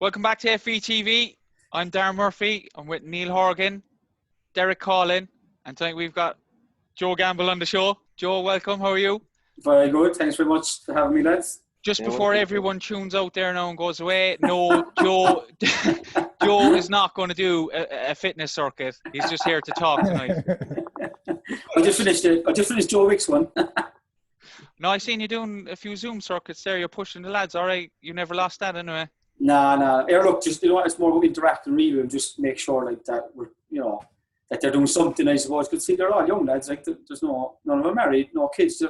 Welcome back to FVTV. I'm Darren Murphy. I'm with Neil Horgan, Derek Collin, and tonight we've got Joe Gamble on the show. Joe, welcome. How are you? Very good. Thanks very much for having me, lads. Just before everyone tunes out there now and goes away, no, Joe Joe is not going to do a fitness circuit. He's just here to talk tonight. I just finished Joe Wick's one. No, I seen you doing a few Zoom circuits there. You're pushing the lads, all right? You never lost that anyway. Nah. Look, just it's more about interacting really, and just make sure like that we're that they're doing something. I suppose because see they're all young lads. Like there's none of them married, no kids.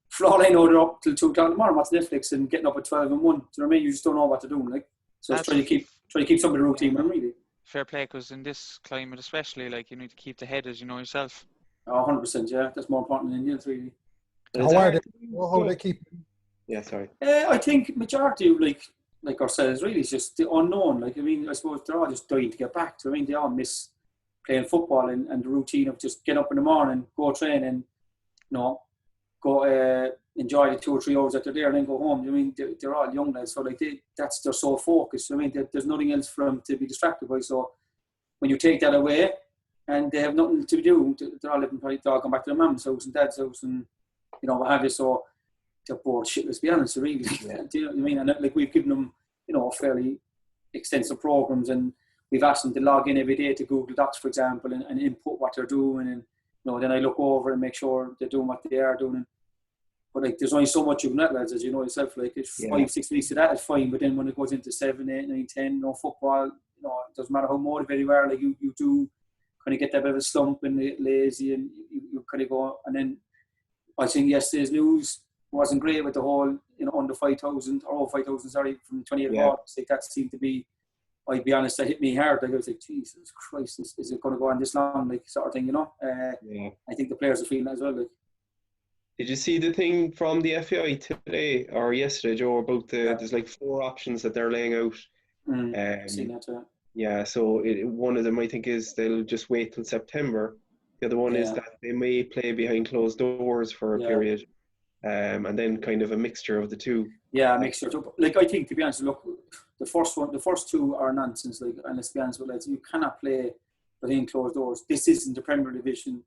For all I know, they're up till 2 o'clock tomorrow watching Netflix and getting up at 12 and 1. Do you know what I mean? You just don't know what to do. Like so, it's trying to keep some of the routine with them really. Fair play, because in this climate especially, like you need to keep the head as you know yourself. 100%. Yeah, that's more important than Indians really. How are they keep? Yeah, sorry. I think majority like ourselves really is just the unknown. Like I mean, I suppose they're all just dying to get back to. I mean, they all miss playing football and the routine of just get up in the morning, go train, and go enjoy the 2 or 3 hours that they're there, and then go home. I mean, they're all young lads, so like that's their sole focus. I mean, there's nothing else for them to be distracted by. So when you take that away, and they have nothing to do, they're all living probably going back to their mum's house and dad's house and what have you. So they're bored shit, let's be honest, really. Yeah. Do you know what I mean? And like we've given them, fairly extensive programs, and we've asked them to log in every day to Google Docs, for example, and input what they're doing, and then I look over and make sure they're doing what they are doing. But like, there's only so much you can let lads, as you know yourself. Like, it's 5-6 weeks of that is fine, but then when it goes into 7, 8, 9, 10, football, it doesn't matter how motivated you are. Like you do kind of get that bit of a slump and get lazy, and you kind of go. And then I think yesterday's news wasn't great with the whole, under 5,000 or over 5,000, sorry, from 28 August. Like that seemed to be, I'd be honest, that hit me hard. Like I was like, Jesus Christ, is it going to go on this long? Like sort of thing, I think the players are feeling that as well. Like, did you see the thing from the FAI today or yesterday, Joe, about there's like 4 options that they're laying out. I've seen that too. Yeah, so one of them I think is they'll just wait till September. The other one is that they may play behind closed doors for a period. And then kind of a mixture of the two. Yeah, a mixture. Like I think, to be honest, look, the first 2 are nonsense. Like, and let's be honest with lads, you cannot play behind closed doors. This isn't the Premier Division,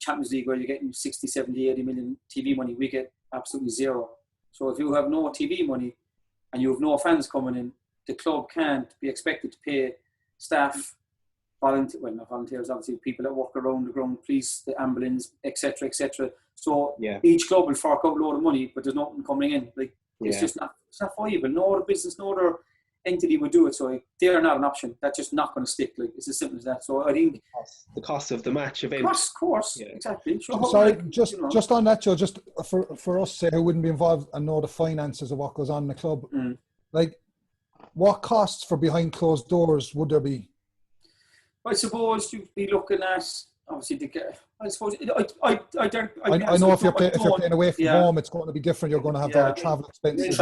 Champions League where you're getting 60, 70, 80 million TV money. We get absolutely zero. So if you have no TV money and you have no fans coming in, the club can't be expected to pay staff, not volunteers, obviously people that work around the ground, police, the ambulance, etc., etc. So each club will fork out a load of money, but there's nothing coming in. Like it's just not viable. No other business, no other entity would do it. So they're not an option. That's just not going to stick. Like it's as simple as that. So I think the cost of the match event. Of course, exactly. Sure. Sorry, just on that, Joe. Just for us, who wouldn't be involved and know the finances of what goes on in the club. Like, what costs for behind closed doors would there be? I suppose you'd be looking at obviously I suppose I know if you're playing away from home, it's going to be different. You're going to have travel expenses.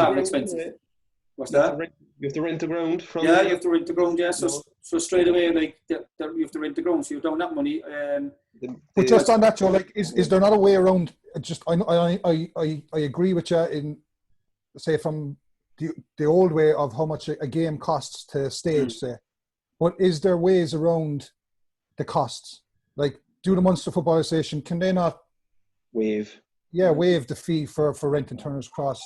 What's that? You have to rent the ground from. Yeah, you have to rent the ground. Yeah, so straight away, like you have to rent the ground, so you're down that money. But just on that, Joe, like, is there not a way around? Just I agree with you in, say, from the old way of how much a game costs to stage, say. But is there ways around the costs? Like, do the Munster Football Association, can they not waive the fee for renting Turner's Cross?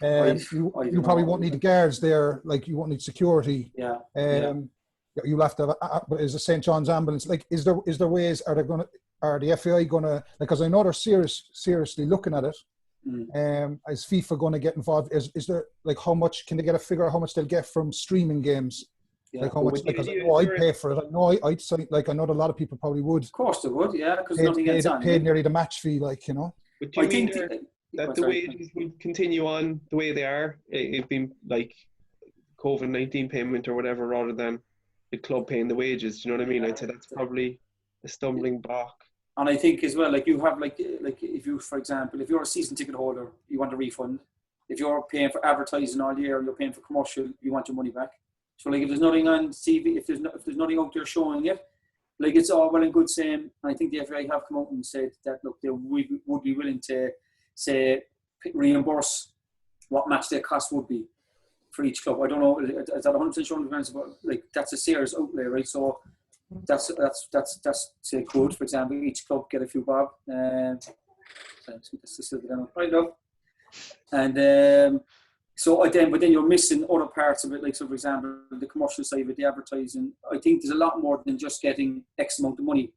You probably won't need the guards there, like you won't need security. You'll have to have, is a St. John's ambulance. Like, is there ways, are the FAI gonna, like, because I know they're seriously looking at it. Is FIFA going to get involved? Is there, like, how much can they get a figure of how much they'll get from streaming games? Like how much? Because I know I'd pay for it. I know I'd sign. Like I know a lot of people probably would. Of course they would, yeah, because nothing gets on. Paid nearly the match fee, like But do you mean that the wages will continue on the way they are? It'd be like COVID-19 payment or whatever, rather than the club paying the wages. Do you know what I mean? I'd say that's probably a stumbling block. And I think as well, like you have like if you, for example, if you're a season ticket holder, you want a refund. If you're paying for advertising all year, you're paying for commercial, you want your money back. So like if there's nothing on TV, if there's nothing out there showing it, like it's all well and good saying, and I think the FAI have come out and said that look, they would be willing to say reimburse what match day cost would be. for each club. I don't know, is that 100% sure, but like that's a Sears outlay, right? So that's say good. For example, each club get a few bob. Right enough. And so but then you're missing other parts of it, like so for example the commercial side of it, the advertising. I think there's a lot more than just getting X amount of money.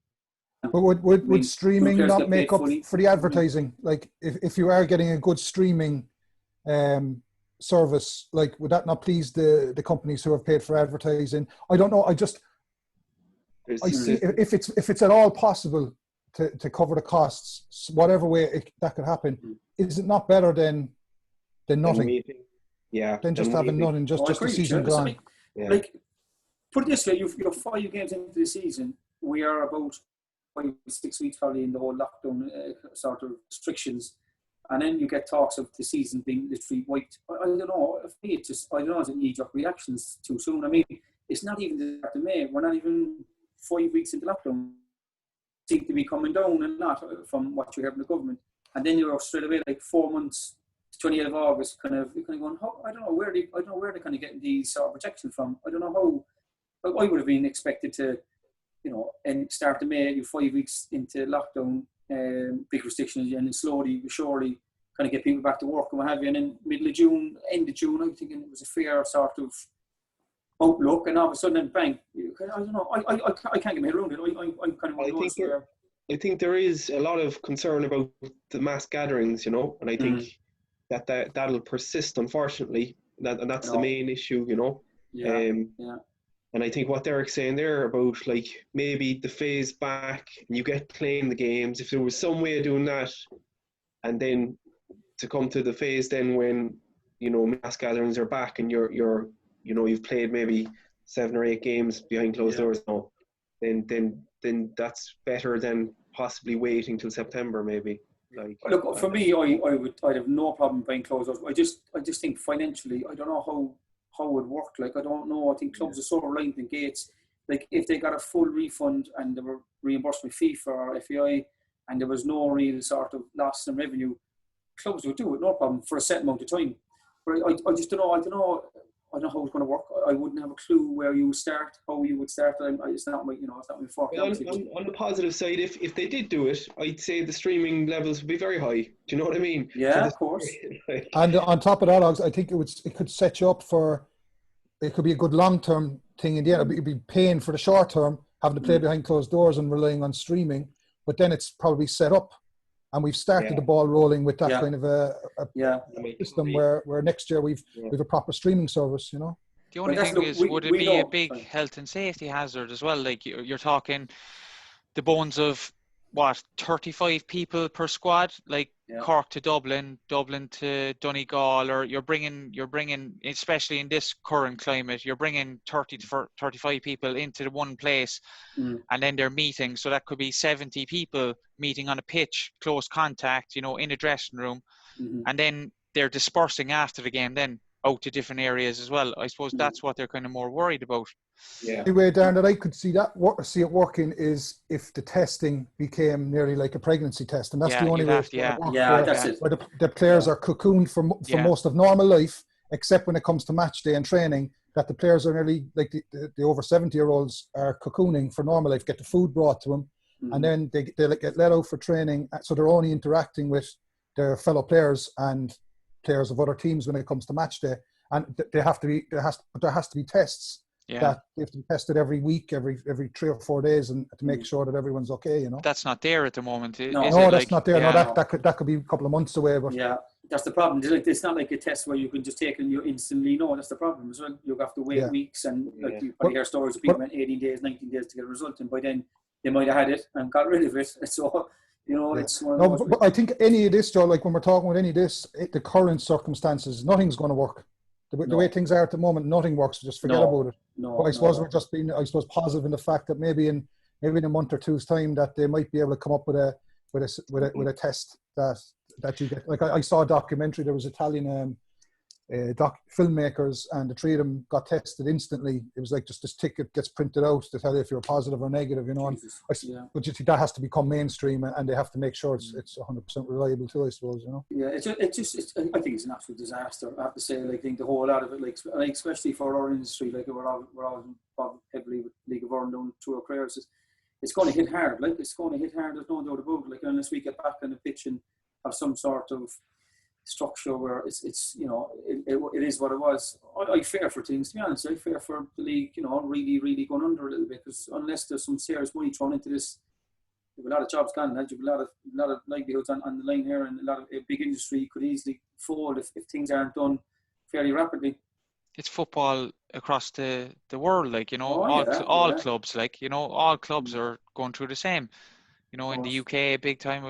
But would streaming not make up for the advertising? Like if you are getting a good streaming service, like would that not please the companies who have paid for advertising? I don't know. I see if it's at all possible to cover the costs, whatever way that could happen, is it not better than nothing? Yeah. Than just having nothing, just the season gone. Like put it this way, you're 5 games into the season. We are about 5-6 weeks probably in the whole lockdown sort of restrictions, and then you get talks of the season being literally wiped. I don't know. For me, it's just, I don't know, it's a knee-jerk reactions too soon. I mean, it's not even the start of May. We're not even 5 weeks into lockdown. Seem to be coming down a lot from what you have in the government, and then you're straight away like 4 months to 28th of August, kind of going. I don't know where they're kind of getting these sort of protection from. I don't know how. I would have been expected to, and start of May, you're 5 weeks into lockdown, big restrictions, and then slowly but surely kind of get people back to work and what have you. And then middle of June, end of June, I'm thinking it was a fair sort of outlook, and all of a sudden, then bang! I don't know. I can't get my head around it. I'm kind of. I think there is a lot of concern about the mass gatherings, and I think that'll persist, unfortunately. That's the main issue, Yeah. And I think what Derek's saying there about like maybe the phase back and you get playing the games, if there was some way of doing that, and then to come to the phase then when mass gatherings are back and you've played maybe 7 or 8 games behind closed doors now, then that's better than possibly waiting till September maybe. Like, look, for me, I'd have no problem behind closed doors. I just think financially, I don't know how it would work. Like, I don't know. I think clubs are so reliant on gates. Like, if they got a full refund and they were reimbursed by FIFA or FAI, and there was no real sort of loss in revenue, clubs would do it, no problem, for a set amount of time. But I just don't know. I don't know how it's going to work. I wouldn't have a clue where you would start, how you would start. It's not my, it's not my forte. On the positive side, if they did do it, I'd say the streaming levels would be very high. Do you know what I mean? Yeah, of course. And on top of that, I think it could set you up for. It could be a good long-term thing in the end. It'd be paying for the short term, having to play behind closed doors and relying on streaming. But then it's probably set up, and we've started the ball rolling with that kind of a system where next year we've a proper streaming service. The only thing is, would it be a big health and safety hazard as well? Like you're talking the bones of 35 people per squad, like Cork to Dublin to Donegal, or you're bringing, especially in this current climate, you're bringing 30 to 35 people into one place, and then they're meeting. So that could be 70 people meeting on a pitch, close contact, in a dressing room, and then they're dispersing after the game, then out to different areas as well. I suppose that's what they're kind of more worried about. Yeah. The way, Darren, that I could see it working is if the testing became nearly like a pregnancy test, and that's the only way. That's it. Where the players are cocooned for most of normal life, except when it comes to match day and training. That the players are nearly like the over 70-year-olds are cocooning for normal life, get the food brought to them, and then they get let out for training. So they're only interacting with their fellow players and players of other teams when it comes to match day, and there has to be tests. That they have to be tested every week, every 3 or 4 days, and to make sure that everyone's okay. That's not there at the moment. No, that's not there. No, that could be a couple of months away. But that's the problem. It's not like a test where you can just take and you instantly know. That's the problem as well. You have to wait weeks, and like you probably hear stories of people went 18 days, 19 days to get a result, and by then they might have had it and got rid of it. So it's one of those. But I think any of this, Joe, like when we're talking about any of this, the current circumstances, nothing's going to work. The way things are at the moment, nothing works. Just forget about it. But I suppose we're just being, positive in the fact that maybe in a month or two's time that they might be able to come up with a test that you get. Like I saw a documentary. There was Italian filmmakers, and the three of them got tested instantly. It was like just this ticket gets printed out to tell you if you're positive or negative, you know. But you think that has to become mainstream, and they have to make sure it's 100% reliable too, I suppose, you know. Yeah, I think it's an absolute disaster. I have to say, like, I think the whole lot of it, like especially for our industry, like we're all involved heavily with League of Ireland down through our careers. It's going to hit hard. Like, it's going to hit hard. There's no doubt about it. Like, unless we get back on the pitch and have some sort of structure where it's you know, it is what it was. I fear for things, to be honest. I fear for the league, you know, really going under a little bit, because unless there's some serious money thrown into this, there's a lot of jobs gone, and there's a lot of livelihoods on the line here, and a big industry could easily fold if things aren't done fairly rapidly. It's football across the world, like, you know, all clubs, like, you know, all clubs are going through the same. You know, in the UK, big time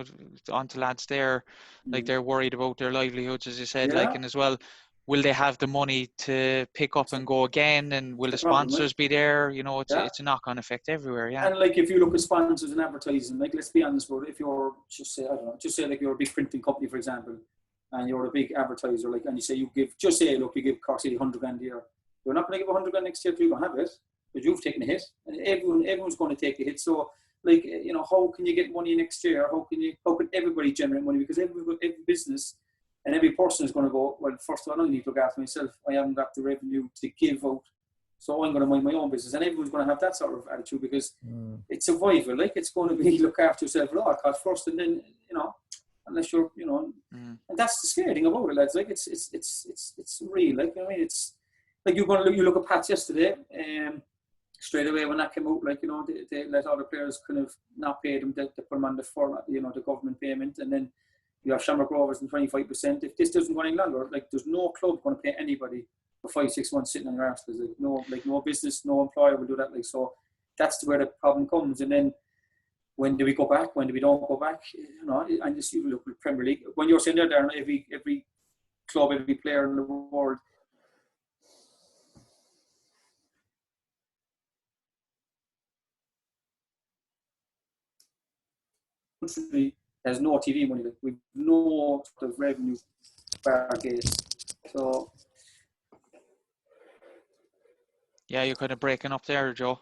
on to lads there, like they're worried about their livelihoods, as you said, like, and as well, will they have the money to pick up and go again, and will the sponsors be there? You know, it's a knock-on effect everywhere. Yeah. And like, if you look at sponsors and advertising, like, let's be honest about it, if you're just say like you're a big printing company, for example, and you're a big advertiser, like, and you give Cork City 100 grand a year, you're not going to give 100 grand next year if you don't have it, but you've taken a hit, and everyone's going to take a hit. So, like, you know, how can you get money next year? How can everybody generate money? Because every business and every person is going to go, well, first of all, I need to look after myself. I haven't got the revenue to give out, so I'm going to mind my own business. And everyone's going to have that sort of attitude, because it's survival. Like, it's going to be look after yourself at all costs first, and then, you know, unless you're, you know, and that's the scary thing about it, lads. Like, it's real. Like, I mean, it's like you look at Pats yesterday. Straight away when that came out, like, you know, they let all the players kind of not pay them, they put them on the format, you know, the government payment, and then you have Shamrock Rovers and 25%. If this doesn't go any longer, like, there's no club going to pay anybody for 5-6 months sitting on their arse. There's no business, no employer will do that. Like, so that's where the problem comes. And then when do we go back? When do we don't go back? You know, and just you look at Premier League. When you're saying there, Darren, every club, every player in the world has no TV money, like, we've no sort of revenue bar gates. So yeah, you're kind of breaking up there, Joe.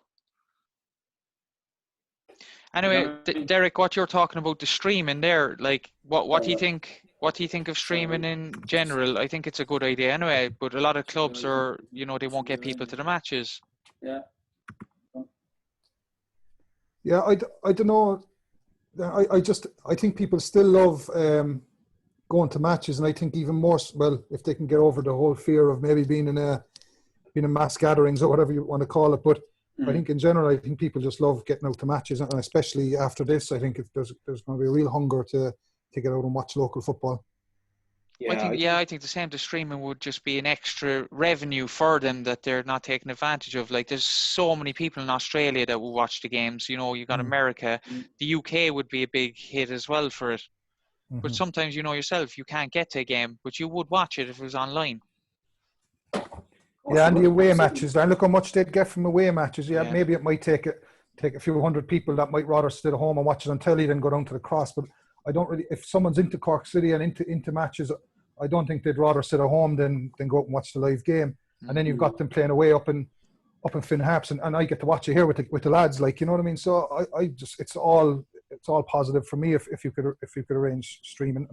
Anyway, Derek, what you're talking about, the streaming there, like, what do you think? What do you think of streaming in general? I think it's a good idea anyway, but a lot of clubs are, you know, they won't get people to the matches. Yeah. Yeah, I don't know. I think people still love going to matches, and I think even more, well, if they can get over the whole fear of maybe being in mass gatherings or whatever you want to call it. But I think in general, I think people just love getting out to matches, and especially after this, I think there's going to be a real hunger to get out and watch local football. Yeah, I think the same. The streaming would just be an extra revenue for them that they're not taking advantage of. Like, there's so many people in Australia that will watch the games. You know, you got America. The UK would be a big hit as well for it. But sometimes, you know yourself, you can't get to a game, but you would watch it if it was online. Yeah, and the away matches. And look how much they'd get from away matches. Yeah, maybe it might take a few hundred people that might rather sit at home and watch it on telly than go down to the Cross. But I don't really, if someone's into Cork City and into matches, I don't think they'd rather sit at home than go out and watch the live game. And then you've got them playing away up in Finn Harps, and I get to watch it here with the lads, like, you know what I mean. So I just it's all positive for me if you could arrange streaming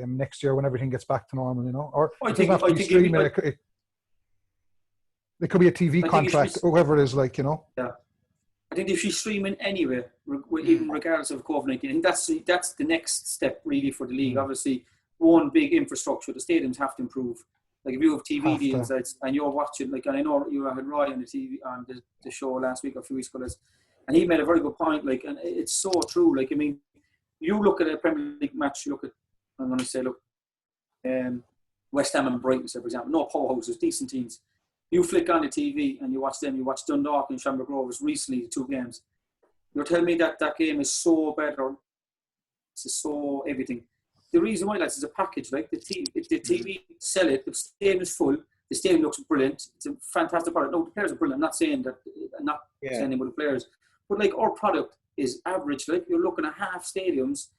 next year when everything gets back to normal, you know. Or it doesn't have to be streaming. It could be a TV contract, or whoever it is, like, you know. Yeah. I think if she's streaming anyway, even regardless of COVID-19, I think that's the next step really for the league. Obviously, one big infrastructure, the stadiums have to improve. Like, if you have TV deals and you're watching, like, and I know you had Roy on the TV on the show last week or a few weeks ago, and he made a very good point. Like, and it's so true. Like, I mean, you look at a Premier League match. I'm going to say, West Ham and Brighton, for example, no powerhouses, decent teams. You flick on the TV and you watch them. You watch Dundalk and Shamrock Rovers recently, 2 games. You're telling me that game is so better, it's so everything. The reason why, lads, is a package. Like, the TV sell it, the stadium is full, the stadium looks brilliant. It's a fantastic product. No, the players are brilliant. I'm not saying that, saying about the players, but like, our product is average. Like, you're looking at half stadiums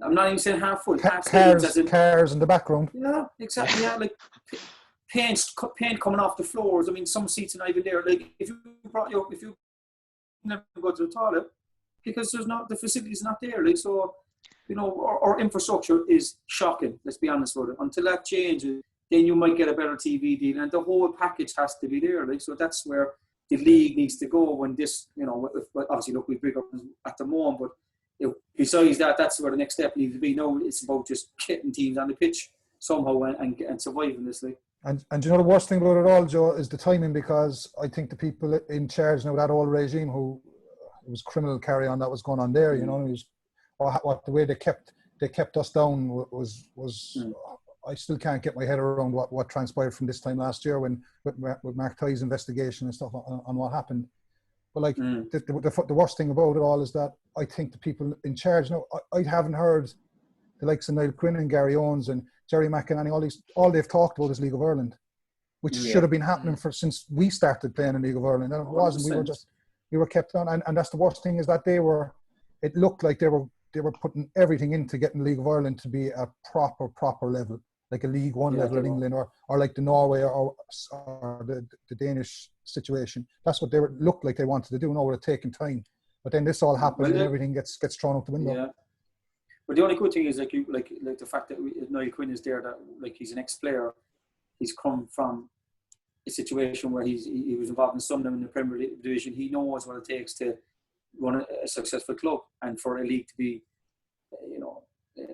I'm not even saying half full. Half cars in the background. Yeah, exactly. Yeah, like paint coming off the floors. I mean, some seats are not even there. Like if you never go to the toilet because the facility's not there. Like so, our infrastructure is shocking. Let's be honest with it. Until that changes, then you might get a better TV deal, and the whole package has to be there. Like so, that's where the league needs to go when this. Obviously, look, we bring up at the moment, but. Besides that, that's where the next step needs to be. No, it's about just getting teams on the pitch somehow and surviving this league. And you know the worst thing about it all, Joe, is the timing, because I think the people in charge now, that old regime, who it was criminal carry on that was going on there. You know, it was, what the way they kept us down was. I still can't get my head around what transpired from this time last year with Mark Tighe's investigation and stuff on what happened. But like the worst thing about it all is that I think the people in charge now, I haven't heard the likes of Niall Quinn and Gary Owens and Jerry McEnany, all they've talked about is League of Ireland, which should have been happening since we started playing in League of Ireland, and it wasn't. We were kept on, and that's the worst thing, is that it looked like they were putting everything into getting League of Ireland to be a proper level, like a League One level in England, or like the Norway or the Danish situation. That's what looked like they wanted to do. Now it would have taken time, but then this all happened and everything gets thrown out the window. Yeah. But the only good thing is like the fact that Niall Quinn is there, that like he's an ex-player. He's come from a situation where he was involved in Sunderland in the Premier League division. He knows what it takes to run a successful club and for a league to be,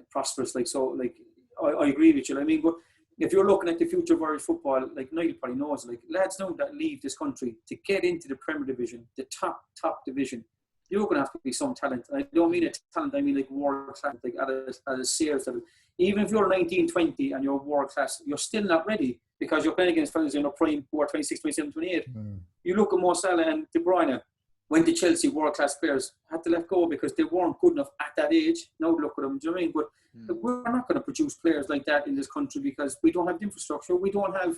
prosperous. Like so, like I agree with you. I mean, but if you're looking at the future of Irish football, like Niall probably knows, like lads know that leave this country to get into the Premier Division, the top division. You're going to have to be some talent. And I don't mean a talent, I mean like world class, like at a serious level. Even if you're 19, 20 and you're world class, you're still not ready because you're playing against fellas in a prime who are 26, 27, 28. You look at Mo Salah and De Bruyne, went to Chelsea, world class players, had to let go because they weren't good enough at that age. Now look at them, do you know what I mean? But we're not going to produce players like that in this country because we don't have the infrastructure. We don't have,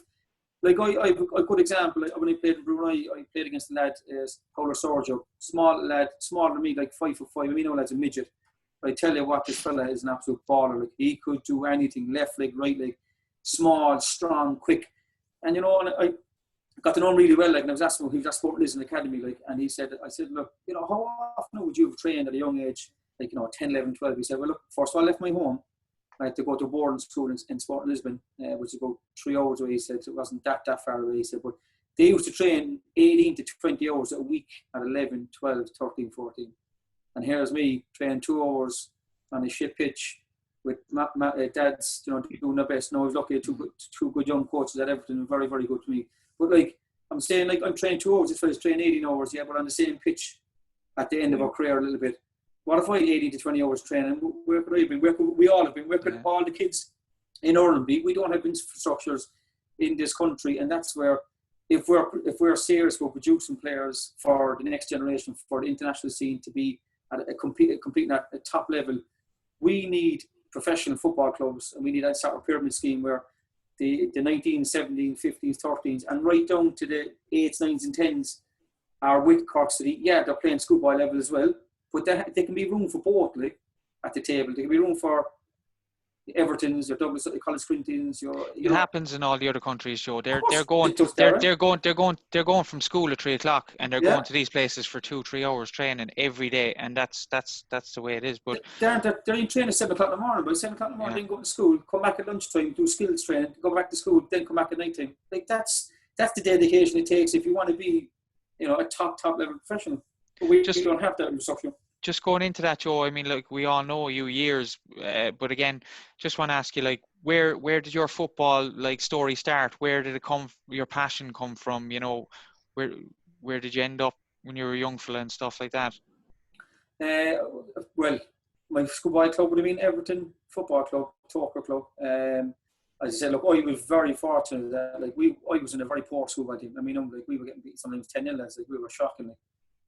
like I have a good example. When I played in Brunei, I played against a lad, Paulo Sorgio, small lad, smaller than me, like 5'5". I mean, no lad's a midget. But I tell you what, this fella is an absolute baller. Like he could do anything, left leg, right leg, small, strong, quick. And and I got to know him really well. Like, and I was asking him, he was at Sport Lisbon Academy, like, and I said, look, how often would you have trained at a young age, like 10, 11, 12? He said, well, look, first of all, I left my home. I had to go to boarding school in Sport Lisbon, which is about 3 hours away. He said it wasn't that far away. He said, but they used to train 18 to 20 hours a week at 11, 12, 13, 14. And here's me training 2 hours on a shit pitch with dads, doing their best. Now I was lucky, two good young coaches at Everton, very, very good to me. But like I'm saying, like I'm training 2 hours. This fella's training 18 hours, but on the same pitch at the end of our career a little bit. What if I had 18 to 20 hours training? Where could I have been? Where could we all have been? Where could all the kids in Ireland be? We don't have infrastructures in this country, and that's where, if we're serious about producing players for the next generation, for the international scene to be at competing at a top level, we need professional football clubs, and we need that sort of pyramid scheme where the 19s, 17s, 15s, 13s, and right down to the 8s, 9s, and 10s are with Cork City. Yeah, they're playing schoolboy level as well, but there can be room for both, like, at the table. There can be room for Everton's, your Douglas College Corinthians. It happens in all the other countries, Joe. They're going from school at 3 o'clock, and they're going to these places for 2-3 hours training every day, and that's the way it is. But they're in training at 7 o'clock in the morning. By 7 o'clock in the morning, then go to school, come back at lunchtime, do skills training, go back to school, then come back at night time. Like that's the dedication it takes if you want to be, a top level professional. But we just don't have that infrastructure. Just going into that, Joe, I mean, like, we all know you years, but again, just want to ask you, like, where did your football, like, story start? Where did it come, your passion come from? Where did you end up when you were a young fella and stuff like that? Well, my schoolboy club would have been Everton Football Club, Talker Club. As I said, look, I was very fortunate that, like, I was in a very poor schoolboy team. I mean, like, we were getting beat sometimes 10-0, like, we were shocking.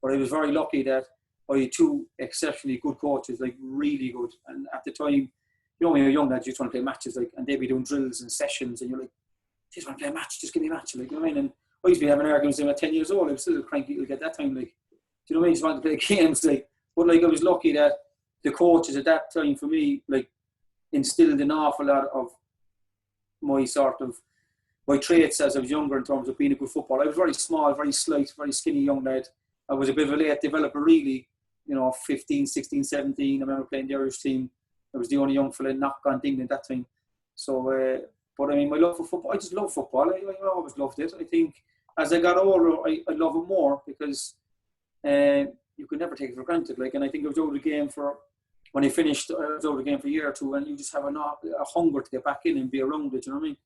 But I was very lucky that I had 2 exceptionally good coaches, like really good. And at the time, when you're young, lads, you just want to play matches, like, and they'd be doing drills and sessions, and you're like, just want to play a match, just give me a match, like, you know what I mean? And I used to be having arguments when I was 10 years old. I was still a cranky like at that time, like, do you know what I mean? Just wanted to play games, like. But like, I was lucky that the coaches at that time for me, like, instilled an awful lot of my traits as I was younger in terms of being a good footballer. I was very small, very slight, very skinny young lad. I was a bit of a late developer, really. 15, 16, 17. I remember playing the Irish team. I was the only young fella not gone to England at that time. So, but I mean, my love for football, I just love football. I always loved it. I think as I got older, I love it more because you could never take it for granted. Like, and I think I was out of the game when I finished, I was out of the game for a year or two, and you just have a hunger to get back in and be around it, you know what I mean?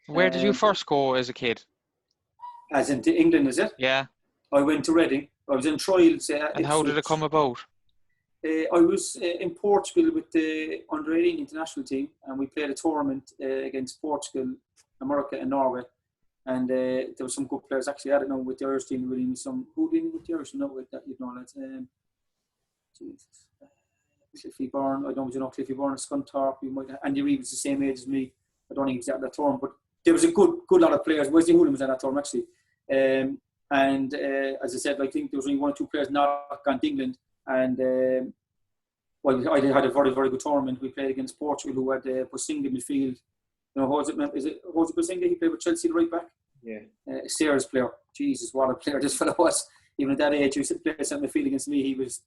Where did you first go as a kid? As into England, is it? Yeah. I went to Reading. I was in trials. And how did it come about? I was in Portugal with the under-18 international team, and we played a tournament against Portugal, America, and Norway. And there were some good players. Actually, I don't know with the Irish team. Really, who did with the Irish? No, with that you'd know that. Cliffy Byrne. I don't know Cliffy Byrne, Scunthorpe. You might. Andy Reid was the same age as me. I don't think he was at that tournament, but there was a good lot of players. Wesley Hoolan was at that tournament actually. And as I said, I think there was only one or two players not gone to England. And I had a very, very good tournament. We played against Portugal, who had Bosinga midfield. Is it Bosinga? He played with Chelsea, the right back. Yeah. Sarah's player. Jesus, what a player this fellow was. Even at that age, he was playing centre midfield against me. He was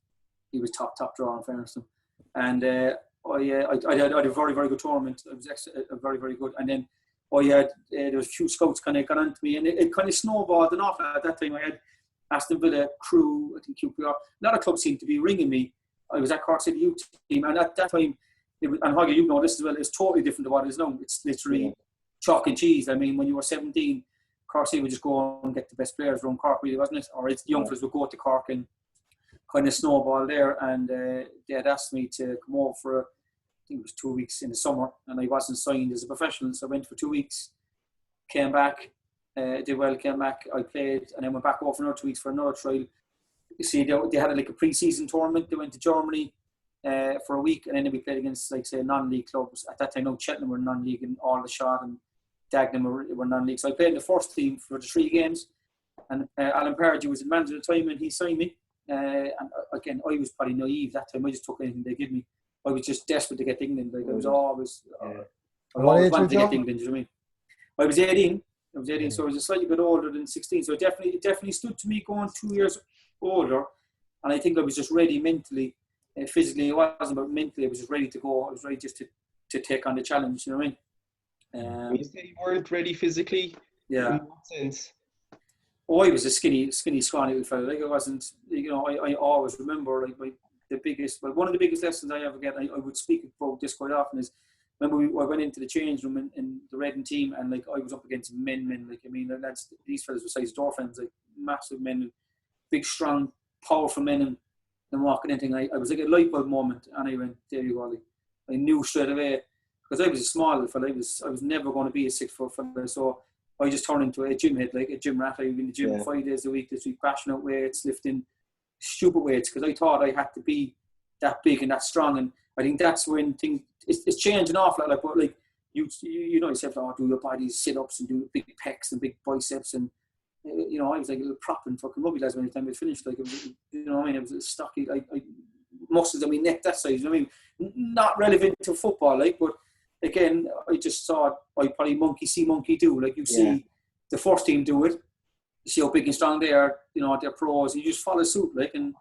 top draw in fairness to him. And I had a very, very good tournament. It was very, very good. And then there was a few scouts kind of got onto me, and it kind of snowballed and off. At that time, I had Aston Villa, Crew, I think QPR. A lot of clubs seemed to be ringing me. I was at Cork City youth team, and at that time, and Hoggy, you know this as well, it's totally different to what it is now. It's literally chalk and cheese. I mean, when you were 17, Cork City would just go and get the best players around Cork, really, wasn't it? Or it's the young fellas would go to Cork and kind of snowball there. And they had asked me to come over for, I think it was 2 weeks in the summer, and I wasn't signed as a professional, so I went for 2 weeks, came back, did well, came back, I played, and then went back over for another 2 weeks for another trial. You see, they had like a pre-season tournament. They went to Germany for a week, and then we played against, like, say, non-league clubs. At that time, Cheltenham were non-league, and Aldershot and Dagenham were non-league. So I played in the first team for the 3 games, and Alan Pardew was the manager at the time, and he signed me. And again, I was probably naive that time. I just took anything they give me. I was just desperate to get to England. Like, I was always wanted to get to England. You know what I mean? I was 18. So I was a slightly bit older than 16. So it definitely stood to me going 2 years older, and I think I was just ready mentally. Physically, it wasn't, but mentally, I was just ready to go. I was ready just to take on the challenge. You know what I mean? You say you weren't ready physically. Yeah. In what sense? Oh, I was a skinny, scrawny little fella. Like, I wasn't. I always remember, like, one of the biggest lessons I ever get. I would speak about this quite often. Is remember I went into the change room in the Reading team, and like I was up against men. Like, I mean, these fellas were size door friends, like massive men, big, strong, powerful men, and walking into anything. I was like a light bulb moment, and I went, there you go. Like, I knew straight away, because I was a small little fella. I was never going to be a 6 foot fella, so I just turned into a gym head, like a gym rat. I was in the gym 5 days a week, this week, bashing out weights, lifting stupid weights, because I thought I had to be that big and that strong. And I think that's when things it's changing off. Like, but like you know yourself, do your body sit-ups and do big pecs and big biceps, and I was like a little prop in fucking rugby lads by the time we finished. Like, it was, you know what I mean? It was stocky, like muscles. I mean, neck that size. You know what I mean? Not relevant to football, like, but again, I just thought I probably monkey see, monkey do. Like, you see the first team do it, you see how big and strong they are. They're pros. And you just follow suit, like. And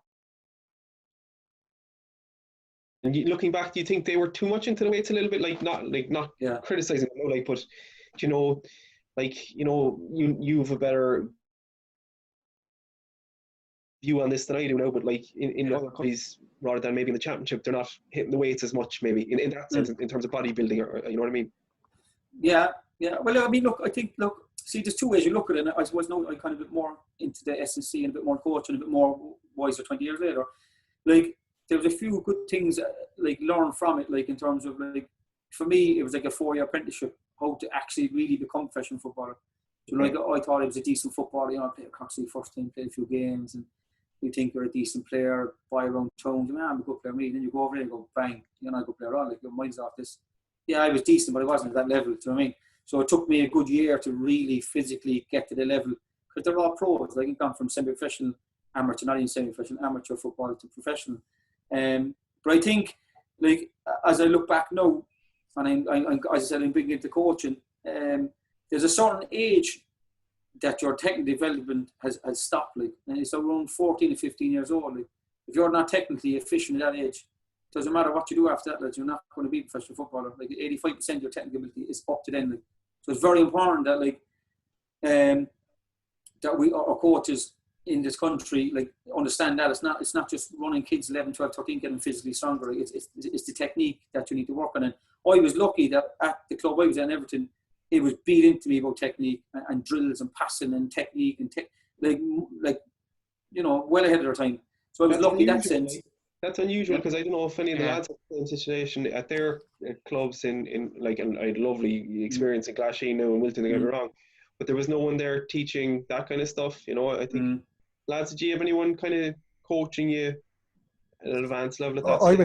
looking back, do you think they were too much into the weights a little bit? Not criticizing them, like, but you have a better view on this than I do now. But like in other countries, rather than maybe in the championship, they're not hitting the weights as much. Maybe in that sense, in terms of bodybuilding, or you know what I mean? Yeah. Well, I mean, see, there's 2 ways you look at it. And I suppose now I'm kind of a bit more into the S&C and a bit more coaching, a bit more wiser 20 years later. Like, there was a few good things, like, learn from it, like, in terms of, like, for me, it was like a 4-year apprenticeship, how to actually really become a professional footballer. So, like, I thought I was a decent footballer, I played a Cork City first team, played a few games, and you think you're a decent player, buy around town, I'm a good player, then you go over there and go, bang, you're not a good player at all, like, your mind's off this. Yeah, I was decent, but I wasn't at that level, do you know what I mean? So it took me a good year to really physically get to the level, because they're all pros. Like, you've gone from semi-professional, amateur, not even semi-professional, amateur football to professional. But I think, like, as I look back now, and as I said, I'm big into coaching, there's a certain age that your technical development has stopped, like, and it's around 14 or 15 years old. Like, if you're not technically efficient at that age, it doesn't matter what you do after that, like, you're not going to be a professional footballer. Like, 85% of your technical ability is up to then. Like. So it's very important that, like, that we, our coaches in this country, like, understand that it's not just running kids 11, 12, 13, getting physically stronger. Like, it's the technique that you need to work on. And I was lucky that at the club I was at in Everton, it was beat into me about technique and drills and passing and technique and like you know, well ahead of their time. So I was lucky in that sense. That's unusual, because I don't know if any of the lads have the same situation at their clubs in like, and I had a lovely experience in Glasheen now and Wilton, don't get me wrong, but there was no one there teaching that kind of stuff. You know, I think lads, did you have anyone kind of coaching you at an advanced level at that stage?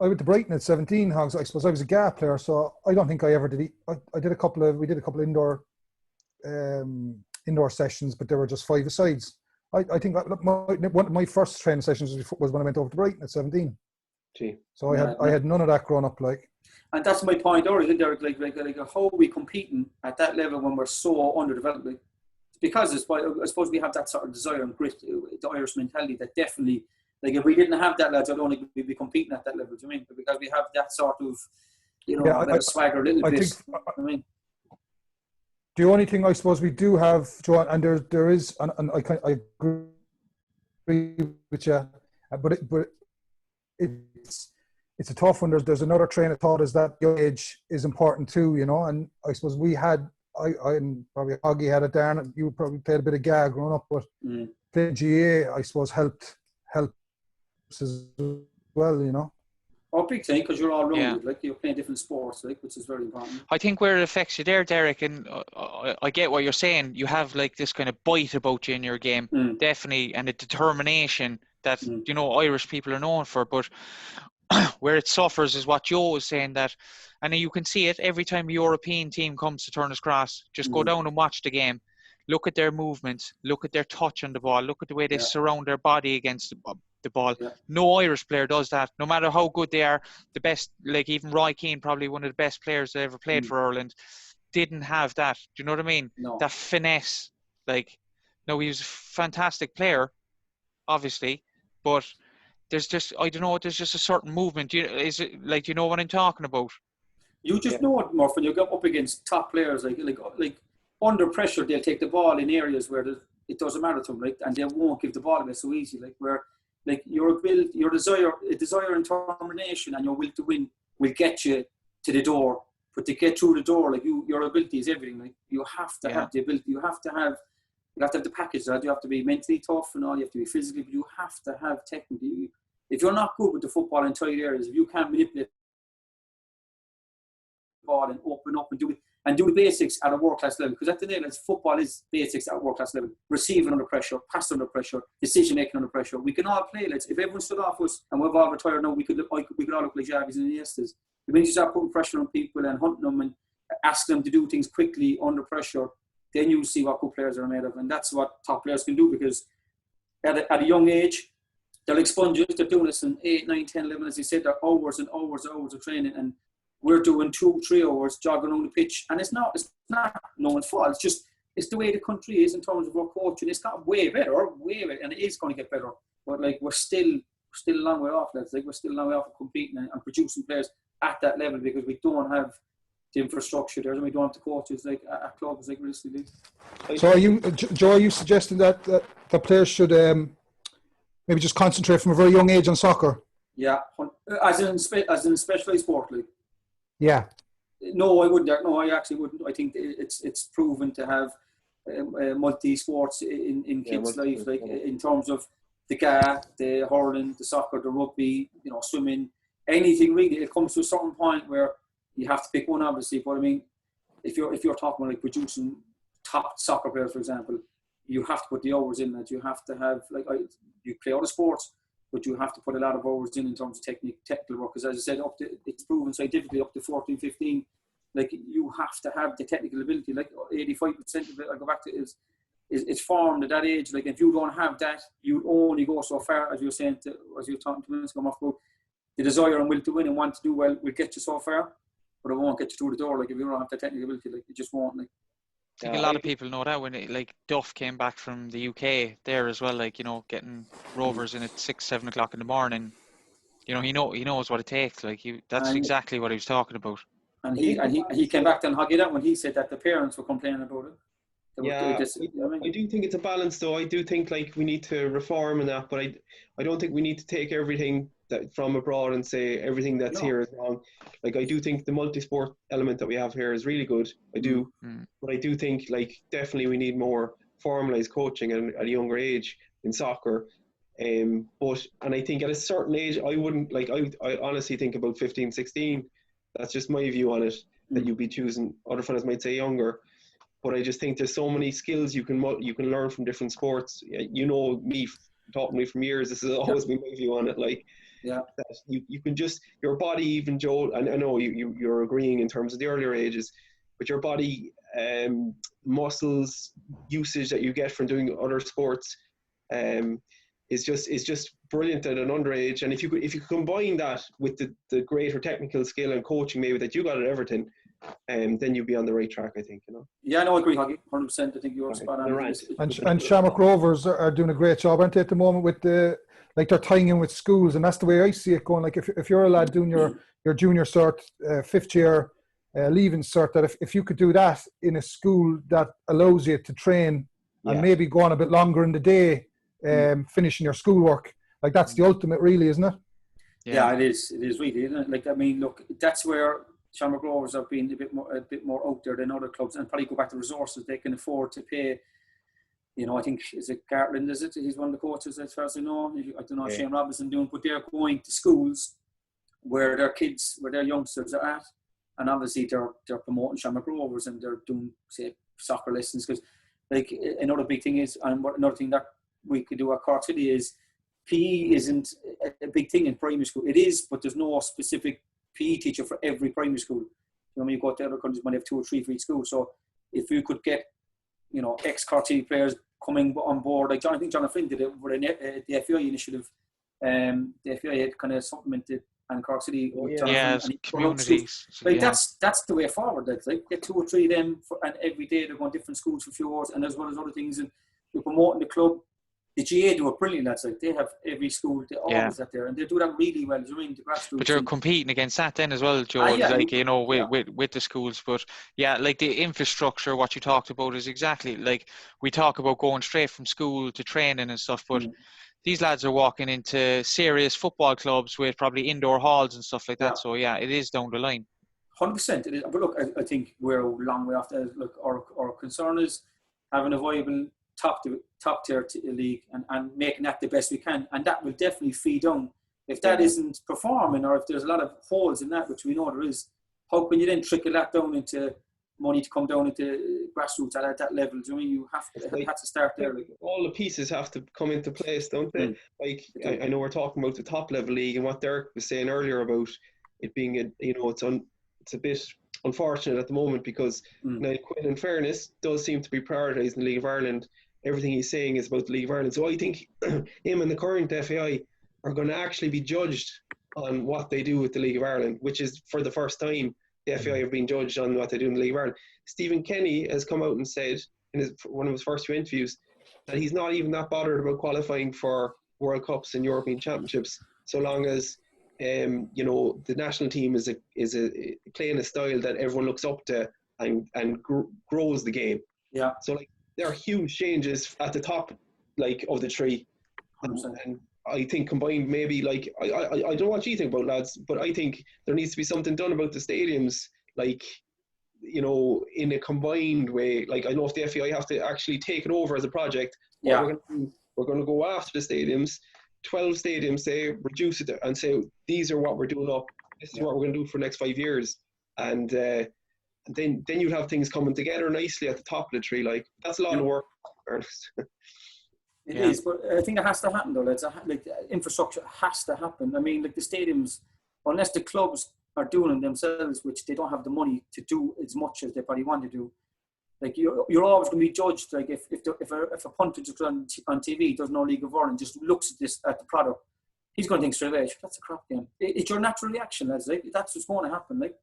I went to Brighton at 17, Hogs. I suppose I was a GA player, so I don't think I ever did. We did a couple of indoor sessions, but they were just 5-a-sides. I think one of my first training sessions was when I went over to Brighton at 17. Gee. So I had none of that growing up, like. And that's my point, Derek. Like how are we competing at that level when we're so underdeveloped? Like, because I suppose we have that sort of desire and grit, the Irish mentality that definitely, like, if we didn't have that, lads, I don't think we'd be competing at that level. Do you mean? But because we have that sort of, you know, a bit of swagger, a little bit. I mean, the only thing I suppose we do have, Joanne, and there is, and I agree with you, but it's a tough one. There's another train of thought is that your age is important too, you know. And I suppose we had, I and probably Hoggy had it, Darren. You probably played a bit of GA growing up, but playing GA, I suppose, helped as well, you know. Oh, big thing, because you're all rounded, like, you're playing different sports, like, which is very important. I think where it affects you there, Derek, and I get what you're saying. You have, like, this kind of bite about you in your game, definitely, and a determination that you know Irish people are known for. But where it suffers is what Joe was saying, that, and you can see it every time a European team comes to Turner's Cross. Just go down and watch the game. Look at their movements. Look at their touch on the ball. Look at the way they surround their body against the ball. No Irish player does that, no matter how good they are. The best, like even Roy Keane, probably one of the best players that ever played for Ireland, didn't have that. Do you know what I mean? No. That finesse. Like, no, he was a fantastic player, obviously, but there's just, I don't know, there's just a certain movement. Is it, like, you know what I'm talking about? You just know it, Murph, when you go up against top players, like under pressure, they'll take the ball in areas where it doesn't matter to them, like, and they won't give the ball away so easy, like, where, like, your desire and determination and your will to win will get you to the door. But to get through the door, like, your ability is everything. Like, you have to have the ability. You have to have the package. Right? You have to be mentally tough and all. You have to be physically, but you have to have technically. If you're not good with the football in tight areas, if you can't manipulate the ball and open up and do the basics at a world-class level, because at the end, football is basics at a world-class level. Receiving under pressure, passing under pressure, decision-making under pressure. We can all play. If everyone stood off us and we've all retired now, we could all look like Javis and Iniestas. When you start putting pressure on people and hunting them and asking them to do things quickly under pressure, then you'll see what good players are made of. And that's what top players can do, because at a young age, they're like sponges. They're doing this in 8, 9, 10, 11, as you said, they're hours and hours of training, and we're doing 2-3 hours jogging on the pitch, and it's not no one's fault. It's the way the country is in terms of our coaching. It's got way better, and it is going to get better. But, like, we're still a long way off. We're still a long way off of competing and producing players at that level, because we don't have the infrastructure there, and we don't have the coaches like at clubs like recently. So, are you suggesting that the players should maybe just concentrate from a very young age on soccer? Yeah, as in specialised sport, like. Yeah. No, I wouldn't. No, I actually wouldn't. I think it's proven to have multi-sports in kids' life, like in terms of the GA, the hurling, the soccer, the rugby, you know, swimming, anything really. It comes to a certain point where you have to pick one, obviously. But I mean, if you're talking about, like, producing top soccer players, for example, you have to put the hours in. That you have to have, like, you play other sports, but you have to put a lot of hours in terms of technical work. Because, as I said, it's proven scientifically up to 14, 15. Like, you have to have the technical ability. Like 85% of it, I go back to, is it's formed at that age. Like if you don't have that, you only go so far, as you were saying, as you were talking to minutes ago, about the desire and will to win and want to do well will get you so far, but it won't get you through the door. Like if you don't have the technical ability, like it just won't. Like I think a lot of people know that when like Duff came back from the UK there as well, like, you know, getting Rovers in at 6-7 o'clock in the morning. You know, he knows what it takes. Like that's exactly what he was talking about. And he came back to Huggy that when he said that the parents were complaining about it. I do think it's a balance, though. I do think like we need to reform and that, but I don't think we need to take everything that from abroad and say everything that's here is wrong. Like I do think the multi-sport element that we have here is really good. I do, but I do think like definitely we need more formalized coaching at a younger age in soccer. And I think at a certain age, I wouldn't like. I honestly think about 15, 16. That's just my view on it. That you'd be choosing. Other fellas might say younger. But I just think there's so many skills you can learn from different sports. You know me, taught me from years. This has always been my view on it. Like, that you can just your body, even Joel. And I know you're agreeing in terms of the earlier ages, but your body muscles usage that you get from doing other sports is just brilliant at an underage. And if you combine that with the greater technical skill and coaching maybe that you got at Everton. Then you'll be on the right track, I think. You know. Yeah, no, I agree, Huggy. 100%. I think you're spot on. And Shamrock Rovers are doing a great job, aren't they, at the moment with they're tying in with schools, and that's the way I see it going. Like if you're a lad doing your junior cert, 5th year leaving cert, that if you could do that in a school that allows you to train and maybe go on a bit longer in the day, finishing your schoolwork, like that's the ultimate, really, isn't it? Yeah, it is. It is really, isn't it? Like I mean, look, that's where Shamrock Rovers have been a bit more out there than other clubs, and probably go back to resources they can afford to pay. You know, I think is it Gartland? Is it? He's one of the coaches, as far as I know. I don't know if Shane Robinson doing, but they're going to schools where their kids, where their youngsters are at, and obviously they're promoting Shamrock Rovers and they're doing say soccer lessons, because like another big thing is, and another thing that we could do at Cork City is PE isn't a big thing in primary school. It is, but there's no specific PE teacher for every primary school. You know, when you go to other countries, when they have 2 or 3 for each school. So if you could get, you know, ex-Cork City players coming on board, like I think John Flynn did it with the FVI initiative. The FVI had kind of supplemented and Cork City. Communities. Like that's the way forward. That's like get 2 or 3 of them, and every day they're going to different schools for a few hours, and as well as other things, and you're promoting the club. The GA do it brilliant. That's like they have every school, they always that there, and they do that really well. You mean the grassroots? But you're competing against that then as well, Joe. Like you know, with the schools. But yeah, like the infrastructure, what you talked about is exactly like we talk about going straight from school to training and stuff. But these lads are walking into serious football clubs with probably indoor halls and stuff like that. So yeah, it is down the line. 100%. It is. But look, I think we're a long way off that. Look, our concern is having a viable top tier league and making that the best we can, and that will definitely feed on. If that isn't performing, or if there's a lot of holes in that, which we know there is, how can you then trickle that down into money to come down into grassroots at that level? Do you mean you have to start there? Like, all the pieces have to come into place, don't they? Like I know we're talking about the top level league, and what Derek was saying earlier about it being it's a bit unfortunate at the moment, because now Quinn, in fairness, does seem to be prioritised in the League of Ireland. Everything he's saying is about the League of Ireland. So I think him and the current FAI are going to actually be judged on what they do with the League of Ireland, which is for the first time the FAI have been judged on what they do in the League of Ireland. Stephen Kenny has come out and said in one of his first few interviews that he's not even that bothered about qualifying for World Cups and European Championships, so long as the national team is playing a style that everyone looks up to and grows the game. Yeah. So like, there are huge changes at the top, like, of the tree, and I think combined maybe like I don't know what you think about, lads, but I think there needs to be something done about the stadiums, like, you know, in a combined way. Like, I know if the FAI have to actually take it over as a project, we're going to go after the stadiums, 12 stadiums, say, reduce it and say these are what we're doing up. This is what we're going to do for the next 5 years, and then you'd have things coming together nicely at the top of the tree. Like, that's a lot of work, Ernest. It is, but I think it has to happen, though. Like infrastructure has to happen. I mean, like the stadiums, unless the clubs are doing them themselves, which they don't have the money to do as much as they probably want to do, Like you're always going to be judged. Like if a punter just on TV does no League of Ireland, just looks at the product, he's going to think straight away, that's a crap game. It's your natural reaction, lads. Like that's what's going to happen. Like, do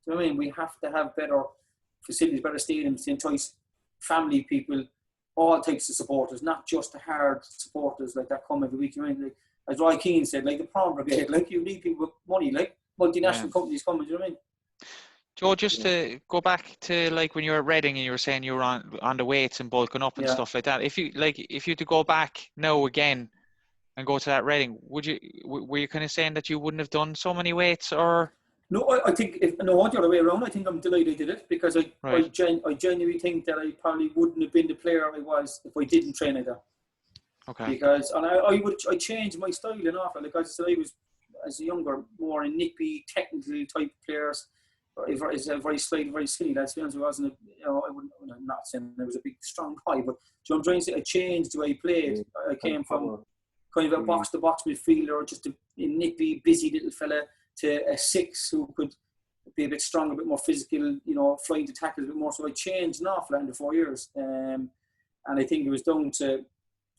you know what I mean? We have to have better facilities, better stadiums to entice family people, all types of supporters, not just the hard supporters like that come every week. You know what I mean? Like, as Roy Keane said, like the Prawn Brigade, like you need people with money, like multinational companies coming. Do you know what I mean? Joe, just to go back to like when you were at Reading and you were saying you were on the weights and bulking up and stuff like that. If you had to go back now again and go to that Reading, were you kind of saying that you wouldn't have done so many weights, or? No, I think the other way around. I think I'm delighted I did it because I genuinely think that I probably wouldn't have been the player I was if I didn't train like that. Okay. Because I changed my style and awful. Like I said, I was as a younger, more nippy, technical type players. Is a very slight, very skinny. That's I wasn't. I'm not saying I was a big, strong guy, but I'm trying to say I changed the way I played. I came from kind of a box-to-box midfielder, just a nippy, busy little fella, to a 6 who could be a bit stronger, a bit more physical. Flying to tackle a bit more. So I changed an awful lot in the 4 years, and I think it was down to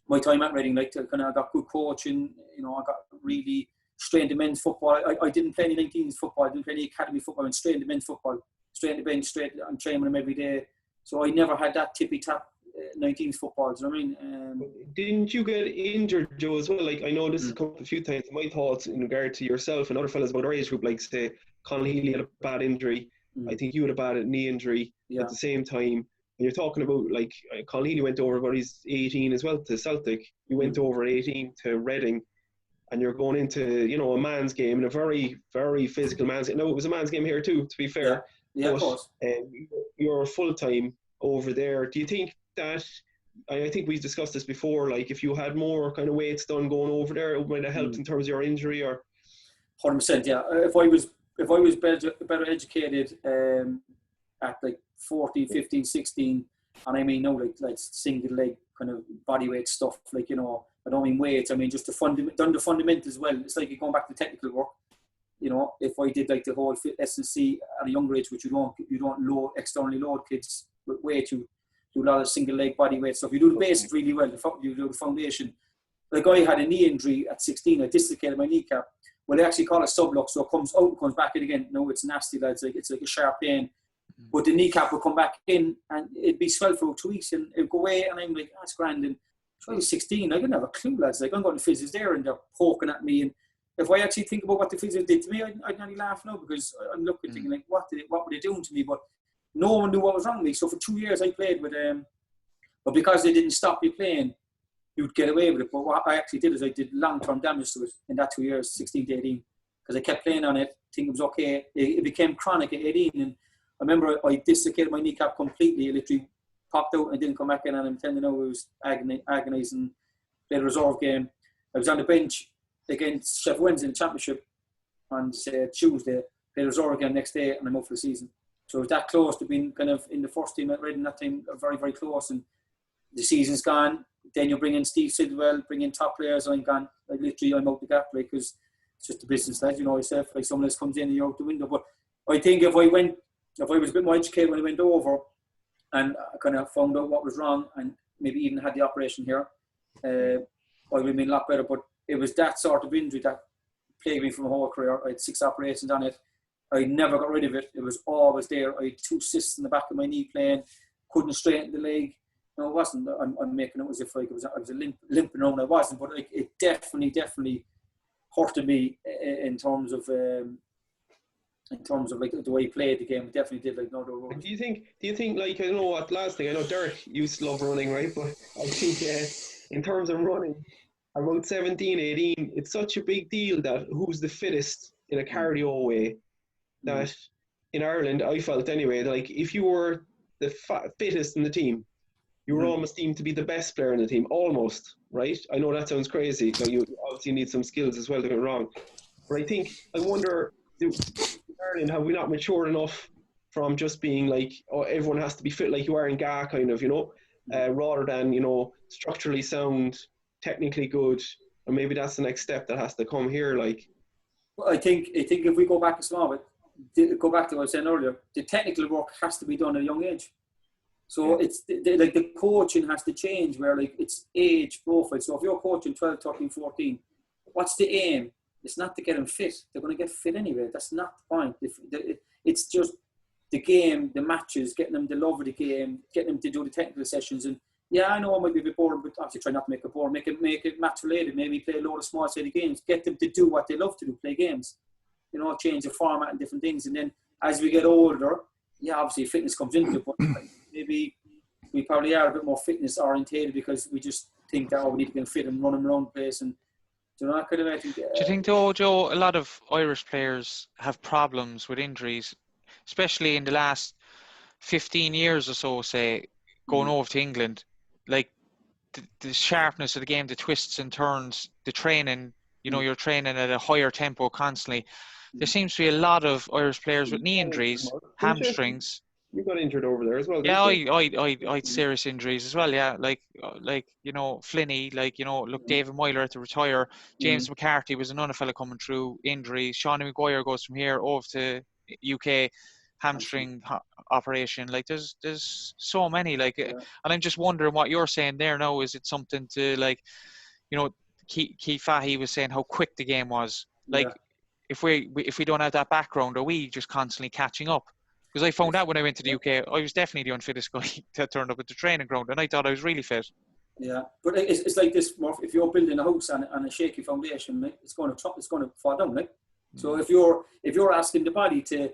my time at Reading. Like, I got good coaching. I got really straight into men's football. I didn't play any 19s football. I didn't play any academy football. I went straight into men's football, straight into bench, I'm training with them every day. So I never had that tippy-tap 19s football. Do you know what I mean? Didn't you get injured, Joe, as well? Like, I know this has come up a few times. My thoughts in regard to yourself and other fellas about our age group, like, say, Conor Healy had a bad injury. I think you had a bad knee injury at the same time. And you're talking about, like, Conor Healy went over about he's 18 as well to Celtic. You went over 18 to Reading. And you're going into, a man's game, and a very, very physical man's game. No, it was a man's game here too, to be fair. Yeah, of course. You're full-time over there. Do you think that, I think we've discussed this before, like if you had more kind of weights done going over there, it might have helped in terms of your injury, or? 100%, yeah. If I was better educated at like 14, 15, 16, and I mean, like single leg kind of body weight stuff, like, I don't mean weights, I mean just done the fundamentals well. It's like you're going back to technical work. If I did like the whole S&C at a younger age, which you don't externally load kids with weight, you do a lot of single leg body weight stuff. You do the basics really well, you do the foundation. Like I had a knee injury at 16, I dislocated my kneecap. Well, they actually call it sublux, so it comes out and comes back in again. No, it's nasty, lads. It's like a sharp pain. But the kneecap would come back in and it'd be swelled for 2 weeks and it'd go away, and I'm like, that's grand. And so I was 16, I didn't have a clue, lads. Like, I'm going to physios there and they're poking at me. And if I actually think about what the physios did to me, I'd nearly laugh now, because I'm looking thinking, like, what were they doing to me? But no one knew what was wrong with me. So for 2 years I played with but because they didn't stop me playing, you'd get away with it. But what I actually did is I did long-term damage to it in that 2 years, 16 to 18, because I kept playing on it, thinking it was okay. It became chronic at 18, and I remember I dislocated my kneecap completely. It literally popped out and didn't come back in, and I'm telling you, it was agonising. Played a reserve game. I was on the bench against Sheffield Wednesday in the Championship on Tuesday. Played a reserve game next day, and I'm out for the season. So it was that close to being kind of in the first team at Reading that time, very, very close. And the season's gone. Then you bring in Steve Sidwell, bring in top players, and I'm gone. Like, literally, I'm out the gap, like, because it's just a business, lad, yourself. Like, someone else comes in and you're out the window. But I think if I was a bit more educated when I went over, and I kind of found out what was wrong, and maybe even had the operation here, I would have been a lot better. But it was that sort of injury that plagued me for my whole career. I had 6 operations on it. I never got rid of it. It was always there. I had 2 cysts in the back of my knee playing. Couldn't straighten the leg. No, it wasn't. I'm making it as if like I was limping around. I wasn't, but like, it definitely hurted me in terms of like the way he played the game. It definitely did. Like, no. Do you think like, I don't know what last thing, I know Derek used to love running, right? But I think in terms of running, around 17, 18, it's such a big deal that who's the fittest in a cardio way. That in Ireland, I felt anyway, that like if you were the fittest in the team, you were almost deemed to be the best player in the team, almost, right? I know that sounds crazy, so you obviously need some skills as well to get it wrong. But I wonder, in Ireland, have we not matured enough from just being like, oh, everyone has to be fit like you are in GA, kind of, rather than, structurally sound, technically good, and maybe that's the next step that has to come here, like. Well, I think if we go back a small bit, go back to what I was saying earlier, the technical work has to be done at a young age. So it's like the coaching has to change where like it's age profile. So if you're coaching 12, 13, 14, what's the aim? It's not to get them fit. They're going to get fit anyway. That's not the point. It's just the game, the matches, getting them to love of the game, getting them to do the technical sessions. And yeah, I know it might be a bit boring, but obviously try not to make it boring. Make it match related. Maybe play a load of small-sided games. Get them to do what they love to do, play games. You know, change the format and different things. And then as we get older, yeah, obviously fitness comes into it, but maybe we probably are a bit more fitness orientated because we just think that we need to get fit and run them around the place. And do you know, kind of, I think, do you think, though, Joe, a lot of Irish players have problems with injuries, especially in the last 15 years or so, say, going over to England? Like the sharpness of the game, the twists and turns, the training, you know, you're training at a higher tempo constantly. There seems to be a lot of Irish players with knee injuries, hamstrings. You got injured over there as well. Yeah, I had serious injuries as well. Yeah, like you know, Flinney, like, you know, look, David Moyler had to retire. James McCarthy was another fella coming through injuries. Shawnee Maguire goes from here over to UK, hamstring operation. Like there's so many. Like, and I'm just wondering what you're saying there now. Is it something to, like, you know, Keith Fahey was saying how quick the game was. Like, if we don't have that background, are we just constantly catching up? Because I found out when I went to the UK, I was definitely the unfittest guy that turned up at the training ground, and I thought I was really fit. Yeah, but it's like this, Murph. If you're building a house on a shaky foundation, like, it's going to fall down. Like, so if you're asking the body to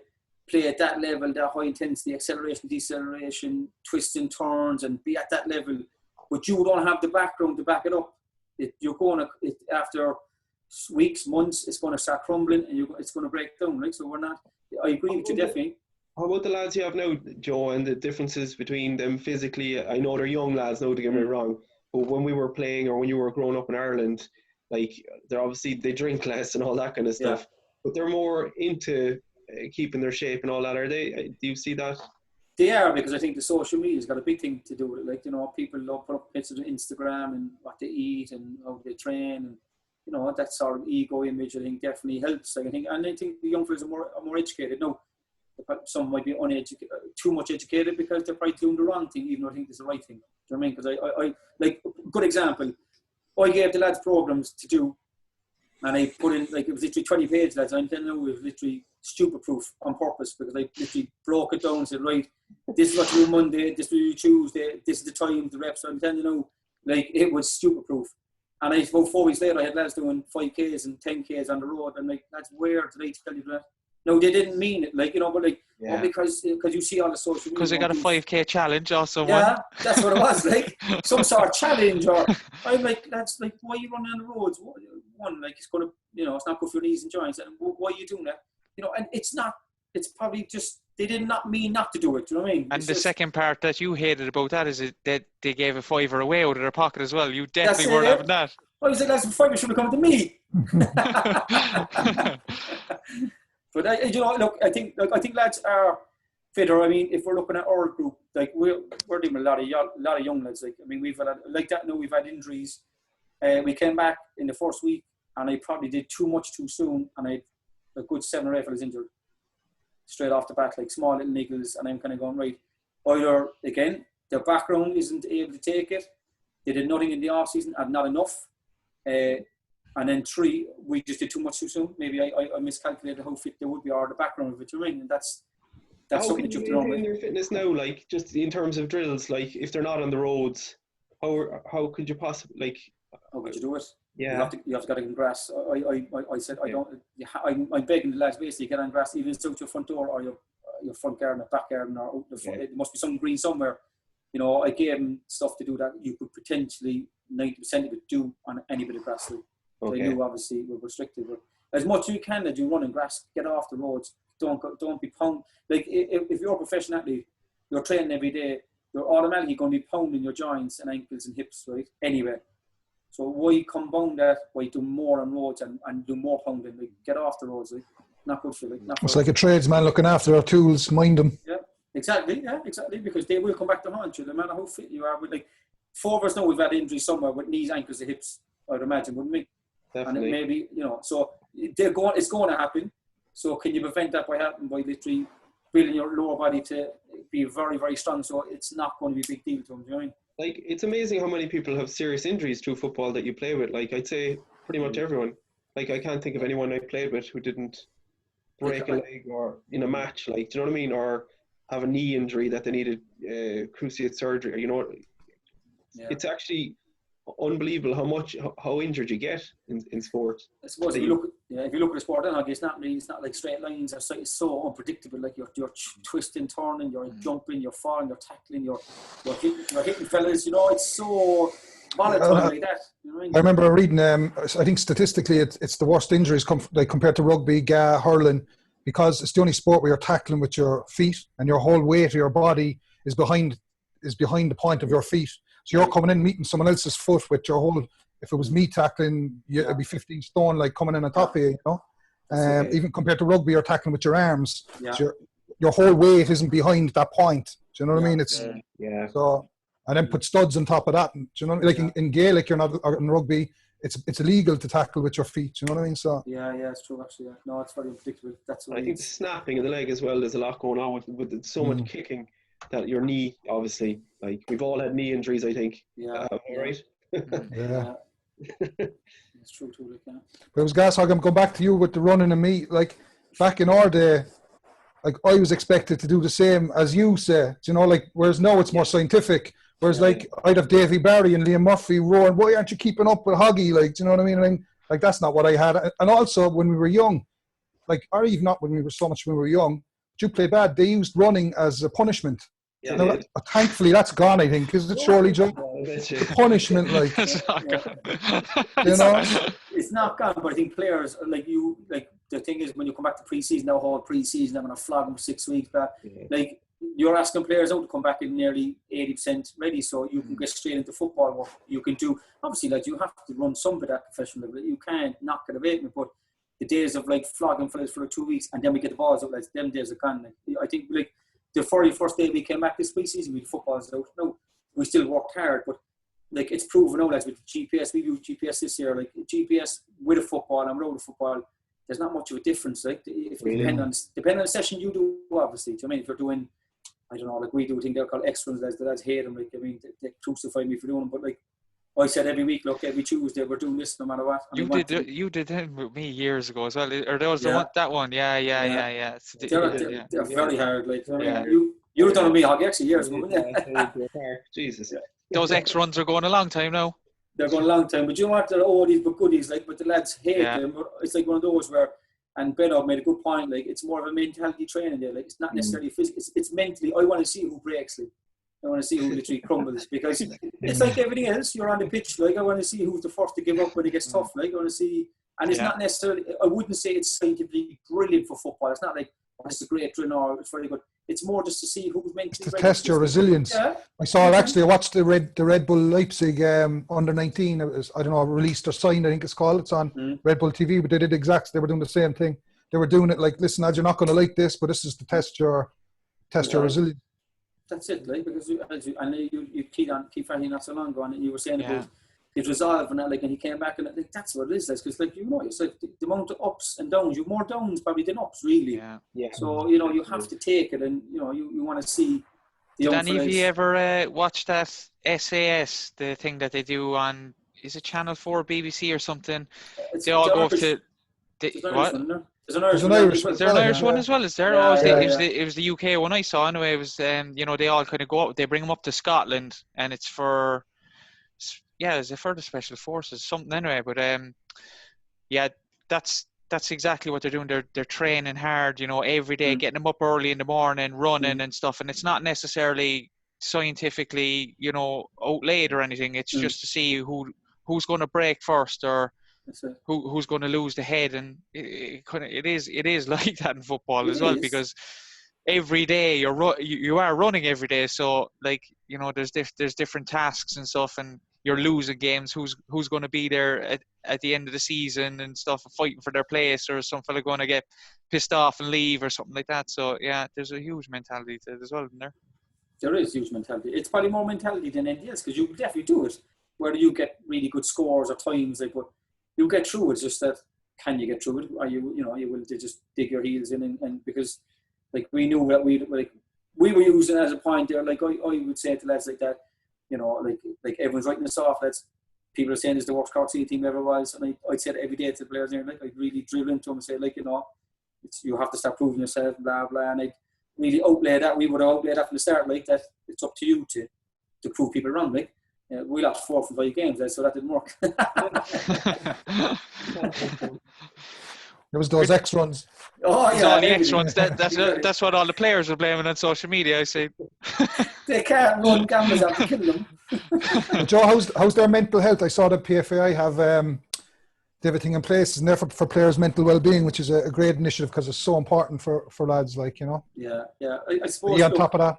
play at that level, that high intensity, acceleration, deceleration, twists and turns, and be at that level, but you don't have the background to back it up, after weeks, months, it's going to start crumbling, and it's going to break down. Right, so we're not. I agree with you definitely. How about the lads you have now, Joe, and the differences between them physically? I know they're young lads, no, to get me wrong, but when we were playing or when you were growing up in Ireland, like, they drink less and all that kind of stuff, but they're more into keeping their shape and all that. Are they? Do you see that? They are, because I think the social media's got a big thing to do with it. Like, you know, people love put up pictures on Instagram and what they eat and how they train, and you know, that sort of ego image, I think, definitely helps. I think the young fellas are more educated now. Some might be uneducated, too much educated, because they're probably doing the wrong thing, even though I think it's the right thing. Do you know what I mean? Because I like, good example, I gave the lads programs to do, and I put in, like, it was literally 20 pages, lads. I'm telling you, it was literally stupid proof on purpose, because I literally broke it down and said, right, this is what you do Monday, this is what you do Tuesday, this is the time, the reps. I'm telling you now, like, it was stupid proof. And about 4 weeks later, I had lads doing 5Ks and 10Ks on the road. And like, that's weird. Did I tell you that? No, they didn't mean it. Like, you know, but like, because you see all the social media. Because they got a 5K challenge also. Yeah, that's what it was. Like, some sort of challenge. Or I'm like, that's like, why are you running on the roads? One, like, it's going to, you know, it's not good for your knees and joints. And why are you doing that? You know, and it's not, it's probably just, they did not mean not to do it. Do you know what I mean? And the second part that you hated about that is that they gave a $5 away out of their pocket as well. You definitely weren't having that. I was like, that's $5 should have come to me. But you know, look, I think lads are fitter. I mean, if we're looking at our group, like, we're doing a lot of young lads. Like, I mean, we've had like that. No, we've had injuries. We came back in the first week, and I probably did too much too soon, and I had a good 7 or 8 fellas injured straight off the bat, like small little niggles, and I'm kind of going, right, either again their background isn't able to take it, they did nothing in the off season, and not enough. And then 3, we just did too much too soon. Maybe I miscalculated how fit they would be, or the background of it. You mean? And that's something that you have to know. How can you maintain your fitness now? Like, just in terms of drills, like, if they're not on the roads, how could you possibly, like? How could you do it? Yeah. You have to get on grass. I said I don't. I'm begging the lads basically get on grass, even out your front door or your front garden or back garden, or out the front. There must be some green somewhere. You know, I gave them stuff to do that you could potentially 90% of it do on any bit of grass. Okay. They knew, obviously, we're restricted, but as much as you can that you run in grass, get off the roads. Don't be pound. Like, if you're a professional athlete, you're training every day, you're automatically going to be pounding your joints and ankles and hips, right? Anyway, so why compound that by do more on roads and do more pounding? Like, get off the roads, like, not good for you. Like, it's like a tradesman looking after their tools, mind them. Yeah, exactly. Yeah, exactly. Because they will come back to haunt you, no matter how fit you are. But like, 4 of us know we've had injuries somewhere with knees, ankles, and hips. I'd imagine, wouldn't we? Definitely. And it maybe, you know, so it's going to happen. So can you prevent that by literally building your lower body to be very, very strong. So it's not going to be a big deal to them. Do you know what I mean? Like, it's amazing how many people have serious injuries through football that you play with. Like, I'd say pretty much everyone. Like, I can't think of anyone I played with who didn't break a leg or in a match. Like, do you know what I mean? Or have a knee injury that they needed cruciate surgery. You know, it's actually unbelievable how injured you get in sport. I suppose if you look at the sport, then it's not like straight lines. It's so unpredictable. Like you're twisting, turning, you're jumping, you're falling, you're tackling, you're hitting fellas. You know, it's so volatile like that. You know what I mean? I remember reading. I think statistically, it's the worst injuries compared to rugby, hurling, because it's the only sport where you're tackling with your feet and your whole weight of your body is behind the point of your feet. So you're coming in meeting someone else's foot with your whole. If it was me tackling, it'd be 15 stone, like coming in on top of you. You know, even compared to rugby, you're tackling with your arms. Yeah. So your whole weight isn't behind that point. Do you know what I mean? It's So, and then put studs on top of that. Do you know, like in Gaelic, you're not, or in rugby, it's illegal to tackle with your feet. Do you know what I mean? So yeah, it's true actually. Yeah. No, it's very unpredictable. That's what I think the snapping of the leg as well. There's a lot going on with so much kicking. That your knee, obviously, like we've all had knee injuries, I think. Yeah. Right? Yeah. It's true too, like, But it was gas. I'm going back to you with the running and me. Like back in our day, like I was expected to do the same as you say. You know, like whereas now it's more scientific. Whereas like I'd have Davy Barry and Liam Murphy roaring, "Why aren't you keeping up with Hoggy?" Like, do you know what I mean? Like that's not what I had. And also when we were young, like or even not when we were young. You play bad. They used running as a punishment. Yeah, now, thankfully, that's gone. I think, is it surely, Joe? Punishment, like it's not gone. You know, it's not gone. But I think players like the thing is when you come back to pre-season, now whole pre-season, I'm going to flog them 6 weeks back. Like you're asking players out to come back in nearly 80% ready, so you can get straight into football work. You can do obviously like you have to run some bit at professional level. You can't knock it away, but the days of like flogging fellas for 2 weeks and then we get the balls out, like them days are gone. Like, I think like the very first day we came back this pre-season, we had footballs out. No, we still worked hard, but like it's proven now, lads, with GPS, we use GPS this year, like GPS with a football and without a football, there's not much of a difference. Like if depending on the session you do, obviously. Do you know what I mean? If you're doing, I don't know, like we do a thing they're called extra runs, the lads hate them. Like I mean, they crucify me for doing them, but like. I said every week, look, every Tuesday we're doing this no matter what. And you did that with me years ago as well, or there was that one. Yeah. They're very hard. Like you've done with me, Hoggy, actually years ago. Jesus. Those X runs are going a long time now. They're going a long time, but you know what? They're oldies but goodies. Like, but the lads hate them. It's like one of those where, and Benno made a good point. Like, it's more of a mentality training there. Like, it's not necessarily physical. It's mentally. I want to see who breaks. Like, I want to see who literally crumbles because it's like everything else. You're on the pitch. Like I want to see who's the first to give up when it gets tough. Like I want to see, and it's not necessarily. I wouldn't say it's scientifically brilliant for football. It's not like it's a great drill or it's very good. It's more just to see who's mentally. To test your resilience. Yeah. I saw it actually. I watched the Red Bull Leipzig under 19. It was, I don't know, released or signed. I think it's called. It's on Red Bull TV. But they did exactly. They were doing the same thing. They were doing it like, listen, lads, you're not going to like this, but this is to test your resilience. That's it, like because you keep finding not so long ago, and you were saying about his resolve and that, like, and he came back and like that's what it is, because like you know, it's like the amount of ups and downs. You've more downs probably than ups, really. Yeah. So you know you have to take it, and you know you want to see. Did any of you ever watch that SAS, the thing that they do on? Is it Channel 4, BBC or something? They all go to what? There's an Irish one. Is there an Irish one as well? Is there? It was the UK one I saw anyway. It was you know, they all kind of go up. They bring them up to Scotland, and it's for is it for the special forces something anyway? But that's exactly what they're doing. They're training hard, you know, every day, getting them up early in the morning, running and stuff. And it's not necessarily scientifically, you know, outlaid or anything. It's just to see who's going to break first or who's going to lose the head. And it is like that in football as well, because every day you are running every day. So like, you know, there's different tasks and stuff, and you're losing games. Who's going to be there at the end of the season and stuff, fighting for their place, or some fella going to get pissed off and leave or something like that. So yeah, there's a huge mentality to it as well, isn't there? There is huge mentality. It's probably more mentality than anything else, because you definitely do it. Whether you get really good scores or times, like, but you get through it. It's just that, can you get through it? Or you will just dig your heels in, and because like we knew that we were using it as a point there. Like I would say to lads like that, you know, like everyone's writing us off. Lads, people are saying it's the worst Cork City team ever was, and I'd say that every day to the players there. Like I'd really drill into them and say, like, you know, you have to start proving yourself, blah blah, and I'd really outlay that. We would have outlayed that from the start, like that. It's up to you to prove people wrong, like. We lost 4 from 5 games, so that didn't work. There was those X runs. Oh yeah, all the X runs. That's what all the players are blaming on social media. I say they can't run cameras after killing them. Joe, how's their mental health? I saw the PFAI have everything in place, isn't there, for players' mental well-being, which is a great initiative because it's so important for lads, like, you know. Yeah. I suppose. Yeah, on top of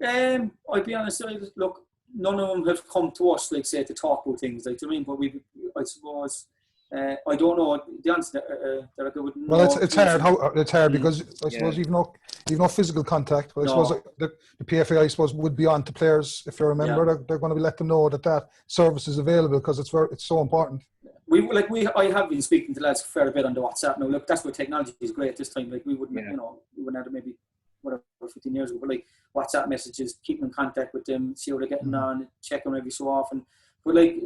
that. I'll be honest. Look, none of them have come to us, like, say, to talk about things, like, do you know what I mean? But I suppose, I don't know the answer that I would know. Well, it's hard. It's hard because I suppose you've no physical contact. But I suppose the PFA, I suppose, would be on to players, if you remember. They're going to let them know that service is available because it's so important. I have been speaking to lads a fair bit on the WhatsApp. Now, look, that's where technology is great this time. Like, we wouldn't, you know, we wouldn't have maybe, whatever, 15 years ago, but like WhatsApp messages, keep in contact with them, see how they're getting on, check them every so often. But like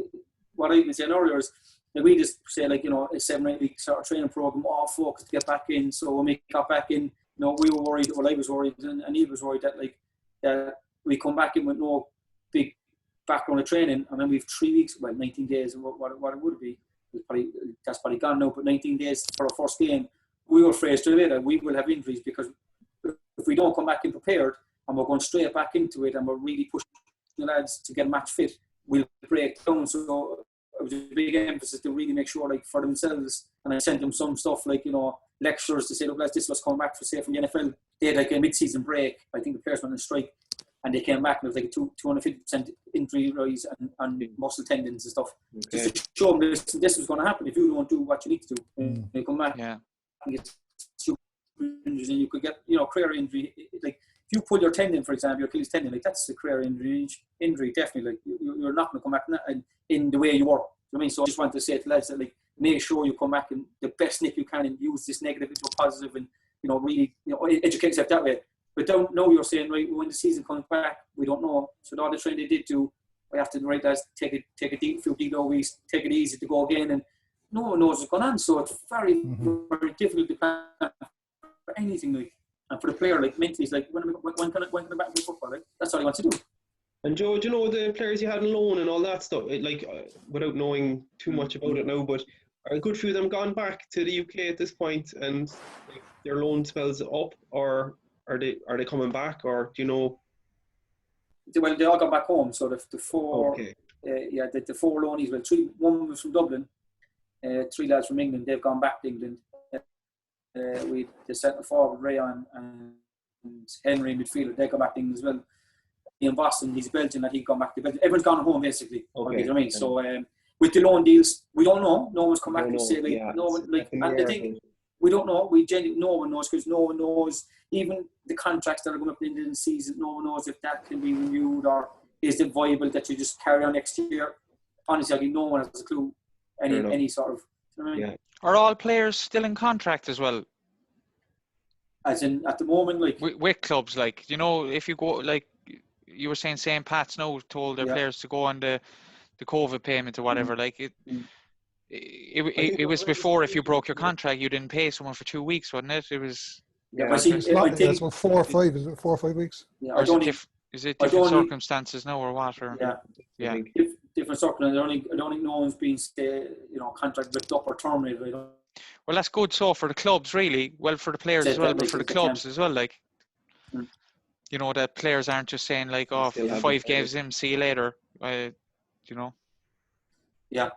what I was saying earlier is, like, we just say, like, you know, a 7 or 8 week sort of training program, all focused to get back in. So when we got back in, you know, we were worried, well, I was worried, and he was worried that we come back in with no big background of training, and then we've 3 weeks, 19 days, what it would be. That's probably gone now, but 19 days for our first game, we were afraid straight away that we will have injuries, because if we don't come back in prepared and we're going straight back into it and we're really pushing the lads to get match fit, we'll break down. So it was a big emphasis to really make sure, like, for themselves, and I sent them some stuff, like, you know, lectures to say, look, lads, this was coming back, for say, from the NFL. They had like a mid-season break. I think the players went on strike, and they came back and it was like a 250% injury rise and muscle tendons and stuff. Okay. Just to show them this was going to happen if you don't do what you need to do. You come back and get super injuries, and you could get, you know, career injury. Like, if you pull your tendon, for example, your Achilles tendon, like, that's a career injury, definitely. Like, you're not going to come back in the way you were. You know what I mean? So I just want to say to lads that, like, make sure you come back in the best nick you can and use this negative into a positive, and, you know, really, you know, educate yourself that way. But don't know, you're saying, right, when the season comes back, we don't know. So all the training they did do, we have to, right, guys, take a few deep weeks, take it easy to go again, and no one knows what's going on. So it's very, very difficult to plan for anything, like. And for the player, like, mentally, it's like, when can I back to football? Like, that's all he wants to do. And Joe, do you know the players you had on loan and all that stuff? Like, without knowing too much about it now, but are a good few of them gone back to the UK at this point, and, like, their loan spells up, or are they coming back, or do you know? Well, they all got back home. So the four, the four loanees. Well, one was from Dublin, 3 lads from England. They've gone back to England. The centre forward, Rayon, and Henry, midfielder, they go back to England as well. In Boston, he's Belgian, and he's gone back to Belgium. Everyone's gone home, basically. Okay. You know what I mean? So with the loan deals, we don't know. No one's come back and say, like, no one, like, and the thing, we don't know. No one knows, because no one knows. Even the contracts that are going up in the season, no one knows if that can be renewed, or is it viable that you just carry on next year. Honestly, I think no one has a clue. Any sort of. You know what I mean? Are all players still in contract as well? As in, at the moment, like, with clubs, like, you know, if you go, like you were saying, St. Pat's now told their players to go on the COVID payment or whatever. Like, it was before, if you broke your contract, you didn't pay someone for 2 weeks, wasn't it? It was. Yeah, I think it's about 4 or 5. Is it 4 or 5 weeks? Yeah, or is it different circumstances now, or what? Or different circumstances. I don't think no one's been, contract ripped up or terminated. Well, that's good. So for the clubs, really, well, for the players as well, but for the clubs as well, like, you know, that players aren't just saying, like, oh, 5 games in, see you later. You know. Yeah.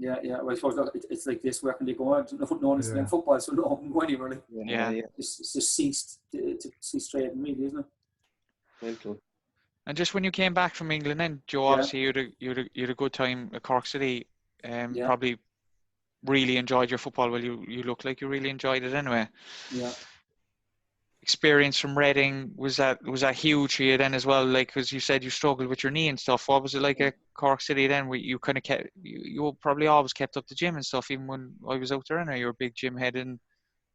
Well, I suppose it's like this. Where can they go on? No one is playing football, so no one can go anywhere. Like. Yeah. It's just ceased to cease trading, really, isn't it? Mental. And just when you came back from England, then, Joe, obviously you had a good time at Cork City. Probably really enjoyed your football. Well, you look like you really enjoyed it anyway. Yeah. Experience from Reading, was that huge for you then as well? Like, because you said you struggled with your knee and stuff. What was it like at Cork City then? Where you kind of kept, you probably always kept up the gym and stuff, even when I was out there. I know you're a big gym head. And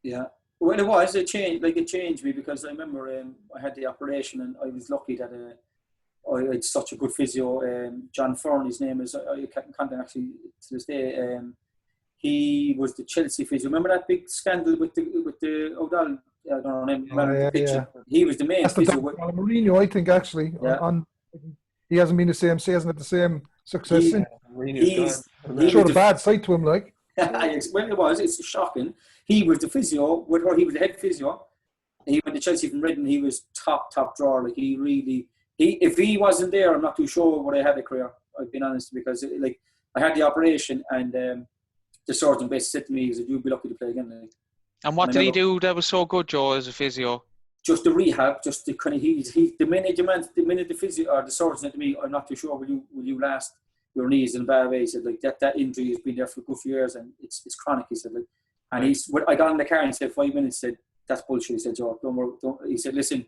yeah, Well, it was. It changed me because I remember I had the operation and I was lucky that I had such a good physio. John Fern, his name is. I can't actually to this day. He was the Chelsea physio. Remember that big scandal with the O'Donnell? I don't know. Yeah. He was the main physio. Mourinho, I think, actually. Yeah. He hasn't been the same. He hasn't had the same success since. He's showed a bad side to him, like. Well, it was. It's shocking. He was the physio with her. He was the head physio. He went to Chelsea from Reading. He was top drawer. Like if he wasn't there, I'm not too sure would I have a career. I've been honest, because I had the operation and the surgeon basically said to me, he said, "You'll be lucky to play again." Like, and what did he do that was so good, Joe, as a physio? Just the rehab, just the kind of the minute the physio or the surgeon said to me, "I'm not too sure will you last your knees in a bad way." He said, like, that injury has been there for a good few years and it's chronic. He said, like, and I got in the car and said 5 minutes. Said, "That's bullshit." He said, "Joe, don't worry." He said, "Listen,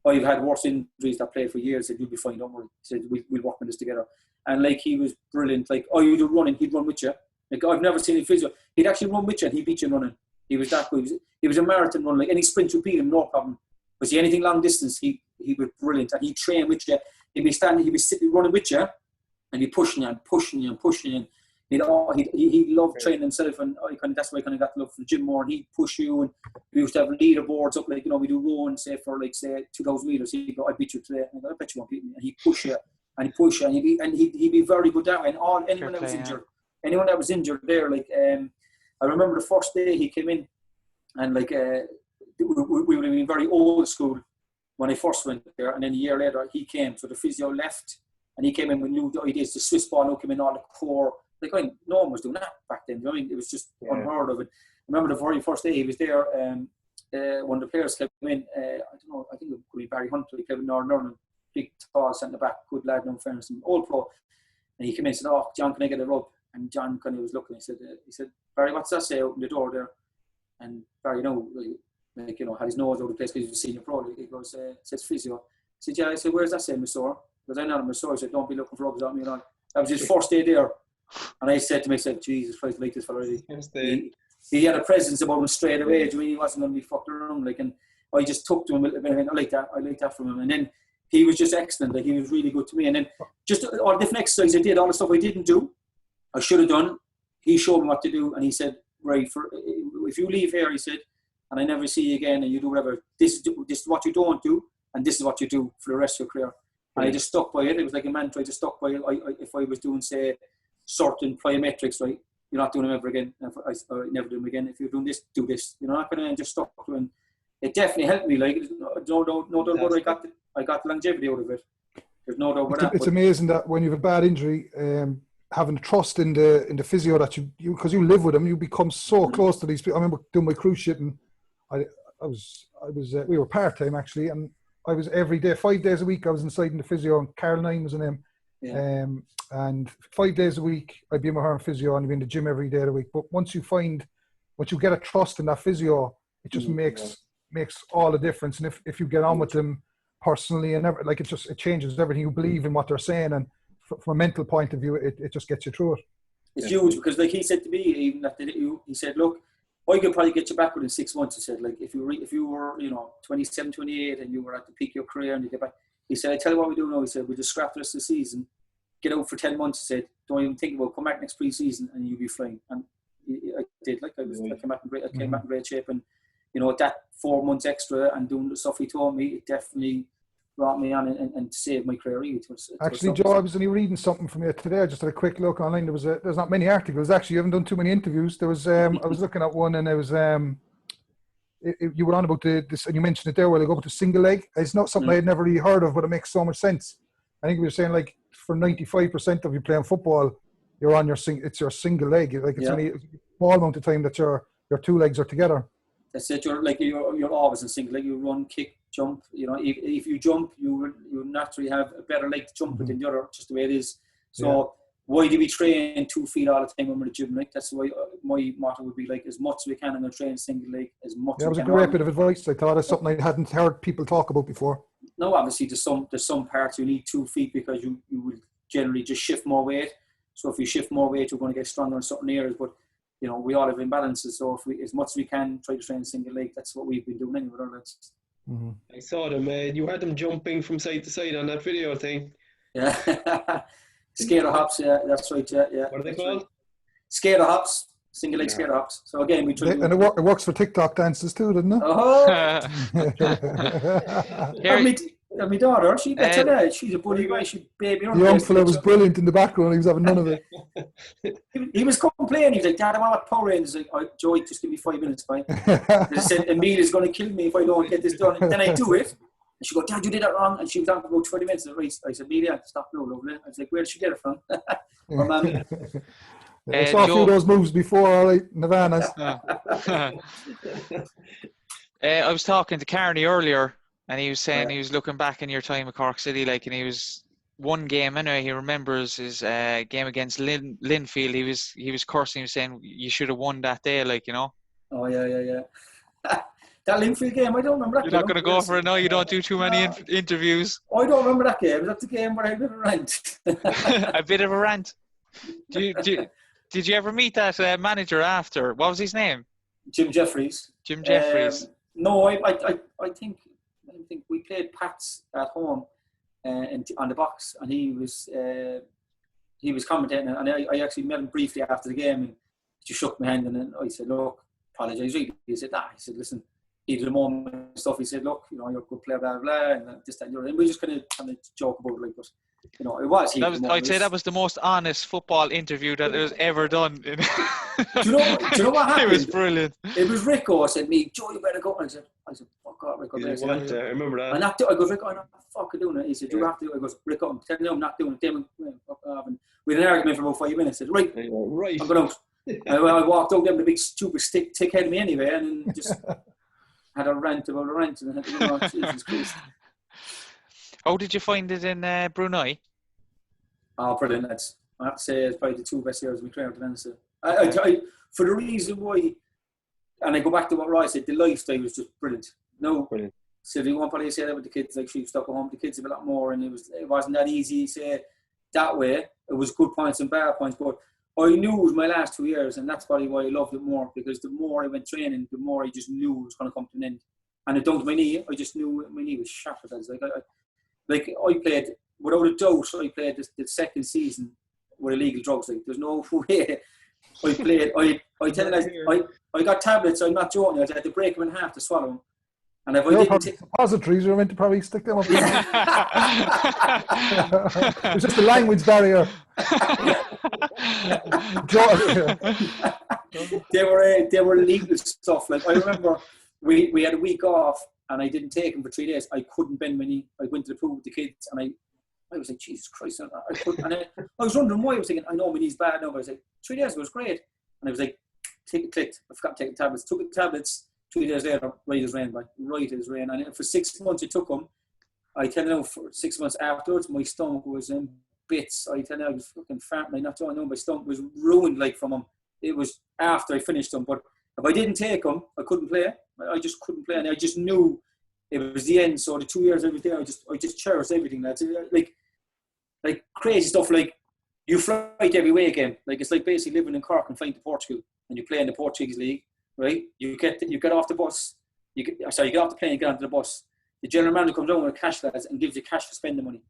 I've had worse injuries that played for years." He said, "You'll be fine. Don't worry." He said, "We'll work on this together." And like, he was brilliant. Like, you do running, he'd run with you. Like, I've never seen a physio. He'd actually run with you and he'd beat you running. He was that good. He was a marathon runner. Like, any sprint would beat him, no problem. But see, anything long distance, he was brilliant. And he'd train with you. He'd be sitting running with you, and he'd pushing you and pushing you and pushing you. And he loved training himself, and that's why I kind of got to love for the gym more. And he'd push you, and we used to have leaderboards up, like, we do rowing, say 2,000 meters. He'd go, "I beat you today." And I go, "I bet you won't beat me." And he'd push you, and he'd push you, and he'd be very good that way. And anyone that was injured there, like, I remember the first day he came in, and like, we would have been very old school when I first went there, and then a year later he came. So the physio left, and he came in with new ideas. The Swiss ball now came in, all the core. Like, no one was doing that back then. You know what I mean? It was just unheard of. And I remember the very first day he was there. One of the players came in. I don't know. I think it could be Barry Hunter. He came in Northern Ireland, big, tall, centre back, good lad, no fairness, and old pro. And he came in and said, "Oh, John, can I get a rub?" And John kind of was looking. He said, "Barry, what's that say out in the door there?" And Barry, had his nose out of the place because he was a senior pro. He goes, "Says physio." I said, "Yeah." I said, "Where's that say, Massor?" Because I'm not a Massor. He said, "Don't be looking for rubs on me." That was his first day there. And I said to myself, "Jesus Christ, I like this fella." He had a presence about him straight away. I mean, he wasn't going to be fucked around. Like, and I just took to him a little bit. And I like that from him. And then he was just excellent. Like, he was really good to me. And then just all the different exercises I did, all the stuff I didn't do, I should have done. He showed me what to do, and he said, "Right, if you leave here," he said, "and I never see you again, and you do whatever, this is what you don't do, and this is what you do for the rest of your career." And I just stuck by it. It was like a mantra. I just stuck by it. If I was doing, say, certain plyometrics, right, you're not doing them ever again. I never do them again. If you're doing this, do this. You know, not going to just stuck to it. And it definitely helped me. Like, no doubt about it. I got longevity out of it. There's no doubt about that. It's amazing that when you have a bad injury, having trust in the physio that you because you live with them, you become so close to these people. I remember doing my cruise ship, and we were part time actually, and I was every day, 5 days a week, I was inside in the physio, and Carol Nine was in him. Yeah. And 5 days a week, I'd be in my her physio, and I'd be in the gym every day of the week. But once you get a trust in that physio, it just makes all the difference. And if you get on with them personally and it changes everything. You believe in what they're saying, and from a mental point of view, it just gets you through it. It's huge, because like he said to me, even after he said, "Look, I could probably get you back within 6 months." He said, like, if you were 27, 28 and you were at the peak of your career and you get back, he said, "I tell you what we do now." He said, "We just scrap the rest of the season, get out for 10 months." He said, "Don't even think about it. Come back next pre-season and you'll be flying." And I did. Like, I came back in great shape, and that 4 months extra and doing the stuff he told me, it definitely brought me on and saved my career. Actually, Joe, I was only reading something from you today. I just had a quick look online. There's not many articles. Actually, you haven't done too many interviews. There was I was looking at one, and it was you were on about this, and you mentioned it there a while ago, about the single leg. It's not something I had never really heard of, but it makes so much sense. I think we were saying, like, for 95% of you playing football, you're on it's your single leg. Like, it's only a small amount of time that your two legs are together. That's it. You're always in single leg. You run, kick, jump. If you jump, you naturally have a better leg to jump with than the other. Just the way it is. So why do we train 2 feet all the time when we're in the gym? Like, that's why my motto would be, like, as much as we can, I'm going to train single leg as much. That was a great bit of advice. I thought it's something I hadn't heard people talk about before. No, obviously there's some parts you need 2 feet because you will generally just shift more weight. So if you shift more weight, you're going to get stronger in certain areas. But you know, we all have imbalances. So if we, as much as we can, try to train single leg. That's what we've been doing anyway. Mm-hmm. I saw them. You had them jumping from side to side on that video thing. Yeah, skater hops. Yeah, that's right. Yeah. What are they called? Right. Skater hops. Single leg skater hops. So again, we try. And it works for TikTok dances too, doesn't it? Oh. And my daughter, she better that. She's a bully guy. She baby. The young fella was brilliant in the background. He was having none of it. he was complaining. He was like, "Dad, I want Power Rangers." Like, oh, Joey, just give me 5 minutes, fine. He said, "Amelia's going to kill me if I don't get this done." And then I do it, and she goes, "Dad, you did that wrong." And she was on for about 20 minutes. I said, "Amelia, stop now, lovely." I was like, "Where did she get it from?" From Mommy. I saw a few of those moves before, all right, Nirvana's. I was talking to Carney earlier, and he was saying he was looking back in your time at Cork City, like, and he was one game anyway. He remembers his game against Linfield. He was cursing. He was saying you should have won that day, like, you know. Oh yeah. That Linfield game, I don't remember that. You're not going to go for it now. You don't do too many interviews. I don't remember that game. That's the game where I had a bit of a rant. A bit of a rant. Did you ever meet that manager after? What was his name? Jim Jeffries. Jim Jeffries. No, I think we played Pats at home on the box, and he was commentating, and I actually met him briefly after the game, and he just shook my hand, and then I said, "Look, apologise." He said, "Nah." He said, "Listen, heat of the moment and stuff." He said, "Look, you know, you're a good player, blah blah," and this, that, and the other. And we just kind of joke about it, like, but you know, it was. I'd say that was the most honest football interview that was ever done. Do you know what happened? It was brilliant. It was Rico said me, "Joe, you better go." I said, "Fuck off, Rico." I remember that. I'm not I goes, "Rico, I'm not fucking doing it." He said, "You have to." I goes, "Rico, I'm telling you, I'm not doing it." Damon, fuck off. And we had an argument for about 5 minutes. I said, "Right, I'm going out." I walked out, gave him the big stupid stick head of me anyway, and then just had a rant about a rant, and you know, Jesus Christ. How did you find it in Brunei? Oh, brilliant. I have to say, it's probably the 2 best years of my career, to be honest. I, for the reason why, and I go back to what Roy said, the lifestyle was just brilliant. No, brilliant. Sylvie won't probably say that with the kids, like she was stuck at home with the kids a lot more, and it wasn't that easy to say that way. It was good points and bad points, but I knew it was my last 2 years, and that's probably why I loved it more, because the more I went training, the more I just knew it was going to come to an end. And it done to my knee. I just knew my knee was shattered. I was like, I played, without a doubt, I played the second season with illegal drugs. Like, there's no way I played. I tell you, I got tablets. I'm not joking. I had to break them in half to swallow them. And if I didn't take suppositories, you're meant to probably stick them up. It's just a language barrier. They were illegal stuff. Like, I remember we had a week off, and I didn't take them for 3 days. I couldn't bend my knee. I went to the pool with the kids, and I was like, Jesus Christ. I was wondering why. I was thinking, I know my knee's bad now, but I was like, 3 days, it was great. And I was like, clicked. I forgot to take the tablets. Took the tablets. 2 days later, right as rain. And for 6 months, it took them. I tell you now, for 6 months afterwards, my stomach was in bits. I tell you, I was fucking farting. Not so I know my stomach was ruined, like, from them. It was after I finished them. But if I didn't take them, I couldn't play. I just couldn't play. And I just knew it was the end. So the 2 years I was there, I just cherished everything. That's like crazy stuff. Like, you flight every way again. Like, it's like basically living in Cork and flying to Portugal, and you play in the Portuguese league, right? You get off the bus. You get off the plane, get onto the bus. The general manager comes over with cash lads and gives you cash to spend the money.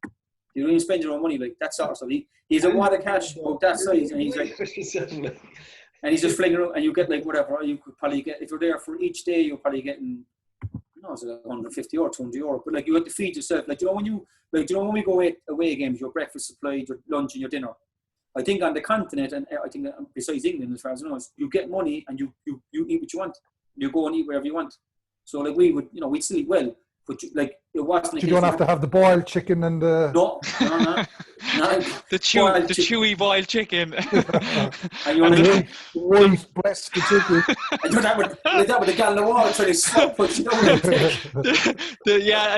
You don't even spend your own money, like that sort of stuff. He's a wad of cash of that size, and he's like, and he's just flinging around, and you get like whatever. You could probably get, if you're there for each day, you're probably getting, it's like 150 or 200 euro. But like, you have to feed yourself. Like, when we go away games, your breakfast supplied, your lunch and your dinner. I think on the continent, and I think besides England, as far as I know, you get money and you eat what you want. You go and eat wherever you want. So like, we'd still eat well, but like, it wasn't. You don't have to have the boiled chicken and the. No. The chewy boiled chicken. And you want to white breast chicken. And do that with a gallon of water trying to slap push, you know. And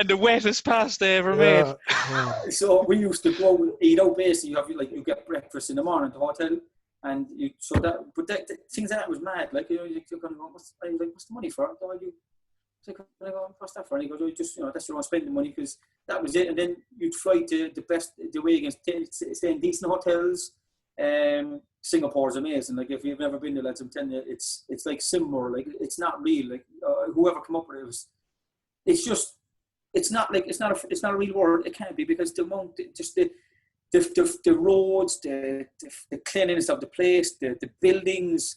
the wettest pasta ever made. Yeah. So we used to go eat out. Basically, you get breakfast in the morning at the hotel, and things like that was mad. Like, you're going to go, what's the money for? What's that for? And he goes, that's where I want to spend the money, because that was it. And then you'd fly to the way against, stay in decent hotels, Singapore's amazing. Like if you've never been there, lads, I'm telling you, it's like Simor. Like it's not real. Like whoever come up with it was, it's not a real world. It can't be, because the amount, just the roads, the cleanliness of the place, the buildings,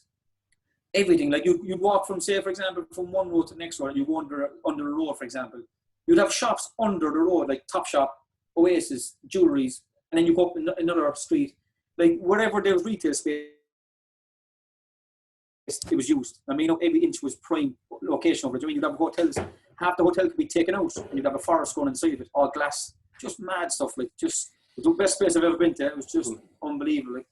everything. Like you'd walk from, say, for example, from one road to the next road, and you go under the road, for example. You'd have shops under the road, like Topshop, Oasis, jewelries, and then you go up another street. Like wherever there was retail space, it was used. I mean, every inch was prime location over it. I mean, you'd have hotels, half the hotel could be taken out, and you'd have a forest going inside of it, all glass. Just mad stuff. Like, just the best place I've ever been to. It was just unbelievable. Like,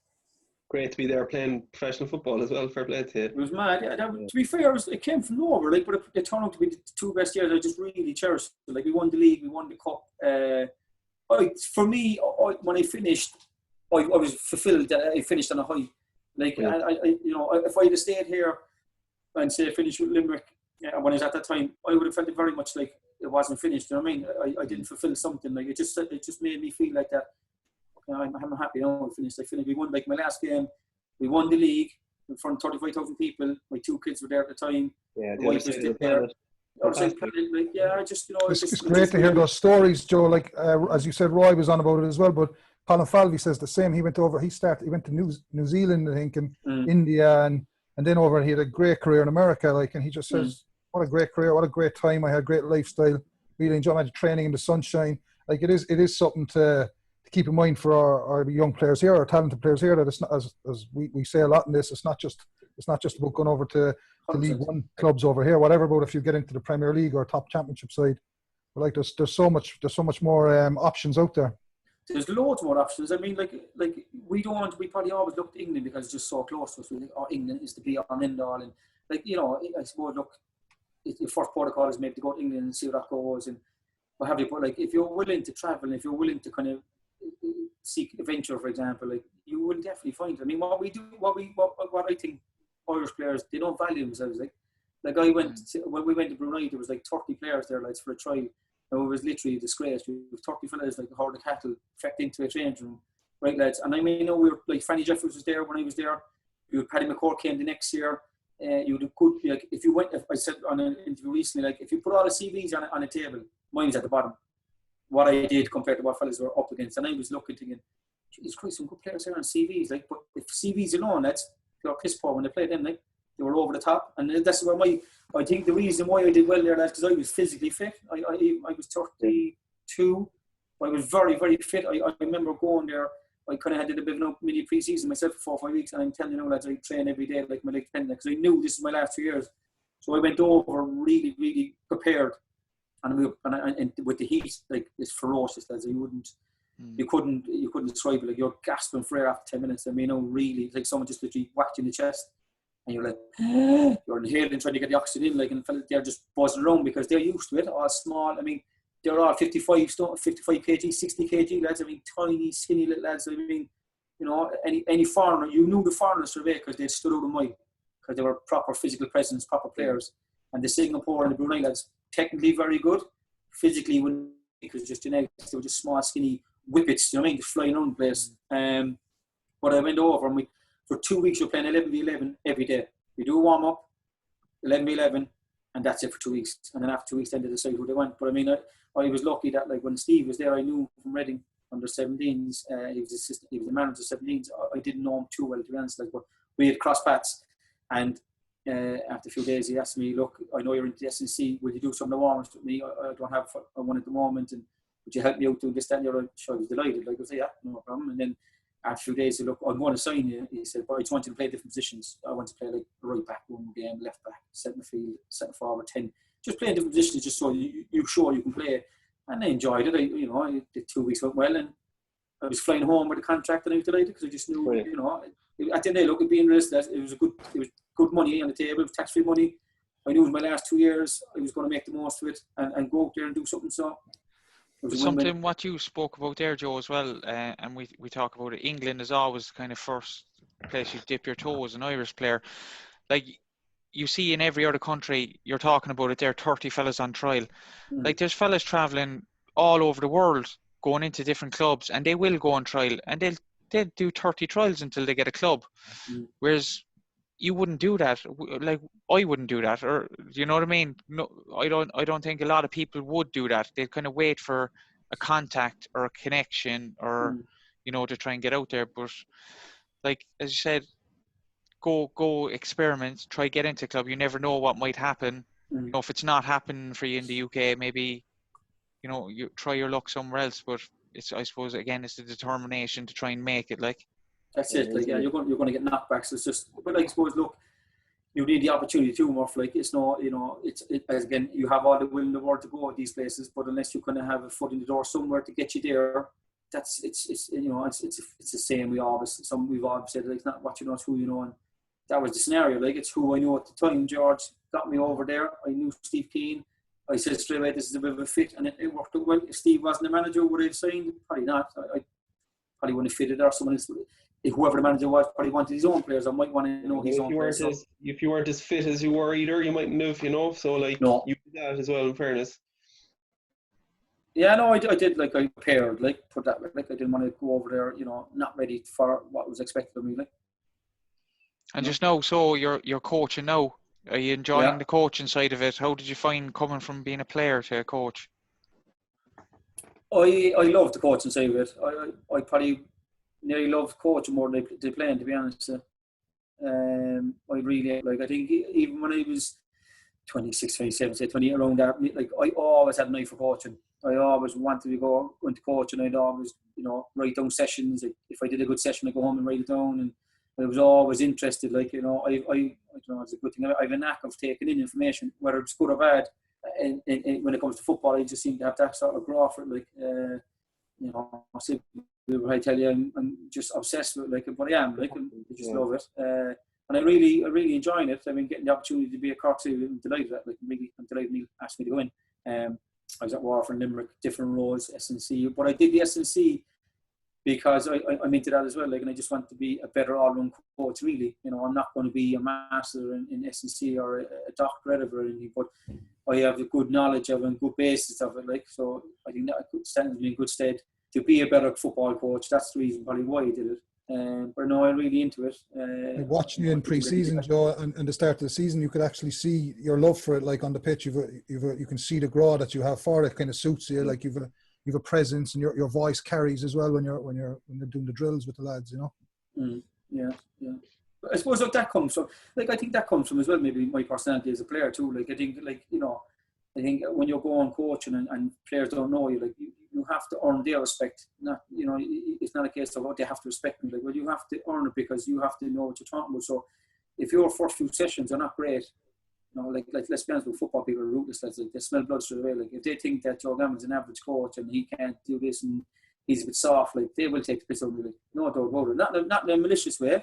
great to be there playing professional football as well. Fair play to you. It was mad. Yeah, to be fair, it came from nowhere. Like, but it turned out to be the two best years I just really cherished. Like, we won the league, we won the cup. For me, when I finished, I was fulfilled that I finished on a high. Like, yeah. If I had stayed here and say finished with Limerick, when I was at that time, I would have felt it very much like it wasn't finished. You know what I mean? I didn't fulfill something. Like, it just made me feel like that. I'm happy now. I finished. We won, like, my last game. We won the league in front of 35,000 people. My two kids were there at the time. Yeah, the wife was there. It's great to hear those stories, Joe. Like, as you said, Roy was on about it as well, but Colin Falvey says the same. He went to New Zealand, I think, and India, and then over, and he had a great career in America. Like, and he just says, what a great career, what a great time. I had a great lifestyle. Really enjoyed my training in the sunshine. Like, it is something to keep in mind for our young players here, our talented players here, that it's not, as we say a lot in this, it's not just about going over to the League One clubs over here, whatever, about if you get into the Premier League or top championship side. But like, there's so much more options out there. There's loads more options. I mean, like we probably always look to England because it's just so close to us. We think, England is the be all and end all, and like, I suppose, look, your first protocol is maybe to go to England and see how that goes and what have you. But like, if you're willing to travel, and if you're willing to kind of seek adventure, for example, like, you will definitely find it. I mean, what I think Irish players, they don't value themselves. Like when we went to Brunei, there was like 30 players there, lads, for a trial. And it was literally a disgrace. We were 30 fellas, like a herd of cattle, fecked into a change room, right, lads? And I mean, we were like, Fanny Jeffers was there when I was there. Paddy McCord came the next year. You could, like, if you went, I said on an interview recently, like, if you put all the CVs on a table, mine's at the bottom. What I did compared to what fellas were up against, and I was looking, thinking, Jesus Christ, some good players here on CVs. Like, but if CVs alone, they were piss poor when they played them. Like, they were over the top, and that's where I think the reason why I did well there, that's because I was physically fit. I was 32. I was very, very fit. I remember going there. I kind of had a bit of a mini pre-season myself for 4 or 5 weeks, and I'm telling you, lads, I train every day like my leg dependent, because I knew this is my last 2 years. So I went over really, really prepared, and with the heat, like, it's ferocious, lads. You couldn't describe it. Like, you're gasping for air after 10 minutes. I mean, really, it's like someone just literally whacked you in the chest. And you're like, you're inhaling, trying to get the oxygen in, like, and they're just buzzing around because they're used to it, all small. I mean, they're all 55 kg, 60 kg lads. I mean, tiny, skinny little lads. I mean, any foreigner, you knew the foreigners straight away because they stood out of mine, because they were proper physical presence, proper players. And the Singapore and the Brunei lads, technically very good, physically, because just genetics, they were just small, skinny whippets, you know what I mean, just flying around the place. But I went over, and for 2 weeks, we're playing 11v11 every day. We do a warm-up, 11v11, and that's it for 2 weeks. And then after 2 weeks, then they decide who they want. But I mean, I was lucky that, like, when Steve was there, I knew from Reading under 17s. He was the manager of 17s. I didn't know him too well, to be honest. Like, but we had cross paths, and after a few days, he asked me, "Look, I know you're into the SNC. Will you do some of the warm-ups with me? I don't have one at the moment, and would you help me out doing this, that, and the other?" So I was delighted. Like, I said, "Yeah, no problem." And then after a few days, he said, "Look, I'm going to sign you." He said, "But I just want you to play different positions. I want to play like right back one game, left back, centre field, centre forward, 10. Just playing different positions, just so you're sure you can play." And I enjoyed it. I did 2 weeks went well, and I was flying home with a contract, and I was delighted because I just knew, at the end of the day, look, at being realistic, it was good money on the table, it was tax-free money. I knew it was my last 2 years. I was going to make the most of it and go out there and do something. So something what you spoke about there, Joe, as well, and we talk about it. England is always kind of first place you dip your toe as an Irish player. Like, you see in every other country, you're talking about it there, 30 fellas on trial. Like, there's fellas travelling all over the world, going into different clubs, and they will go on trial, and they do 30 trials until they get a club. Whereas you wouldn't do that. Like, I wouldn't do that, or you know what I mean? No, I don't think a lot of people would do that. They'd kind of wait for a contact or a connection, or you know, to try and get out there. But like as you said, go experiment, try get into a club. You never know what might happen. You know, if it's not happening for you in the UK, maybe, you know, you try your luck somewhere else. But it's, I suppose, again, it's the determination to try and make it. Like, that's it. Like, yeah, you're going to get knockbacks. It's just, but I suppose, look, you need the opportunity too, Murph. Like, it's not, you know, as again, you have all the will in the world to go at these places, but unless you kind of have a foot in the door somewhere to get you there, it's you know, it's the same. We've always said, like, it's not what you know, it's who you know, and that was the scenario. Like, it's who I knew at the time. George got me over there. I knew Steve Keane. I said straight away, this is a bit of a fit, and it worked out well. If Steve wasn't the manager, would I have signed? Probably not. I probably wouldn't have fitted there. Someone else, if whoever the manager was, probably wanted his own players. I might want to know his own players. If you weren't as fit as you were either, you mightn't have, you know. So, like, you did that as well, in fairness. Yeah, no, I did. Like, I prepared, like, put that, like, I didn't want to go over there, you know, not ready for what was expected of me, like. And just now, so you're coaching now. Are you enjoying the coaching side of it? How did you find coming from being a player to a coach? I love the coaching side of it. I probably nearly love coaching more than playing, to be honest. I really, like, I think even when I was 26, 27, 28, around that, like, I always had an eye for coaching. I always wanted to go into coaching. I'd always, you know, write down sessions. If I did a good session, I'd go home and write it down. And I was always interested, like, you know, I don't know, it's a good thing. I have a knack of taking in information, whether it's good or bad. And when it comes to football, I just seem to have that sort of grow for it. Like, you know, I tell you, I'm just obsessed with, like, what I am, like, I just love it. And I really enjoying it. I mean, getting the opportunity to be a Cork City, I'm delighted at. Like, really, I'm delighted Neil asked me to go in. I was at Waterford, Limerick, different roles, SNC, but I did the SNC because I'm into that as well. Like, and I just want to be a better all-round coach, really. You know, I'm not going to be a master in SNC or a doctorate or anything, but I have a good knowledge of it and good basis of it. Like, so I think that stands me in good stead to be a better football coach. That's the reason probably why I did it. But no, I'm really into it. Watching you in pre-season, Joe, and the start of the season, you could actually see your love for it. Like, on the pitch, you can see the grow that you have for it. Kind of suits you. Like, you've a presence, and your voice carries as well when you're doing the drills with the lads. You know. Yeah. But I suppose that comes from, like, I think that comes from as well, maybe my personality as a player too. Like, I think, like, you know, I think when you're going coaching and players don't know you, like, you have to earn their respect. Not, you know, it's not a case of, they have to respect me. Like, well, you have to earn it because you have to know what you're talking about. So if your first few sessions are not great, you know, like let's be honest with football people are ruthless. Like, they smell blood straight away. Like, if they think that Joe Gammon's an average coach and he can't do this and he's a bit soft, like, they will take the piss out of me. Like, no doubt about it. Not in a malicious way.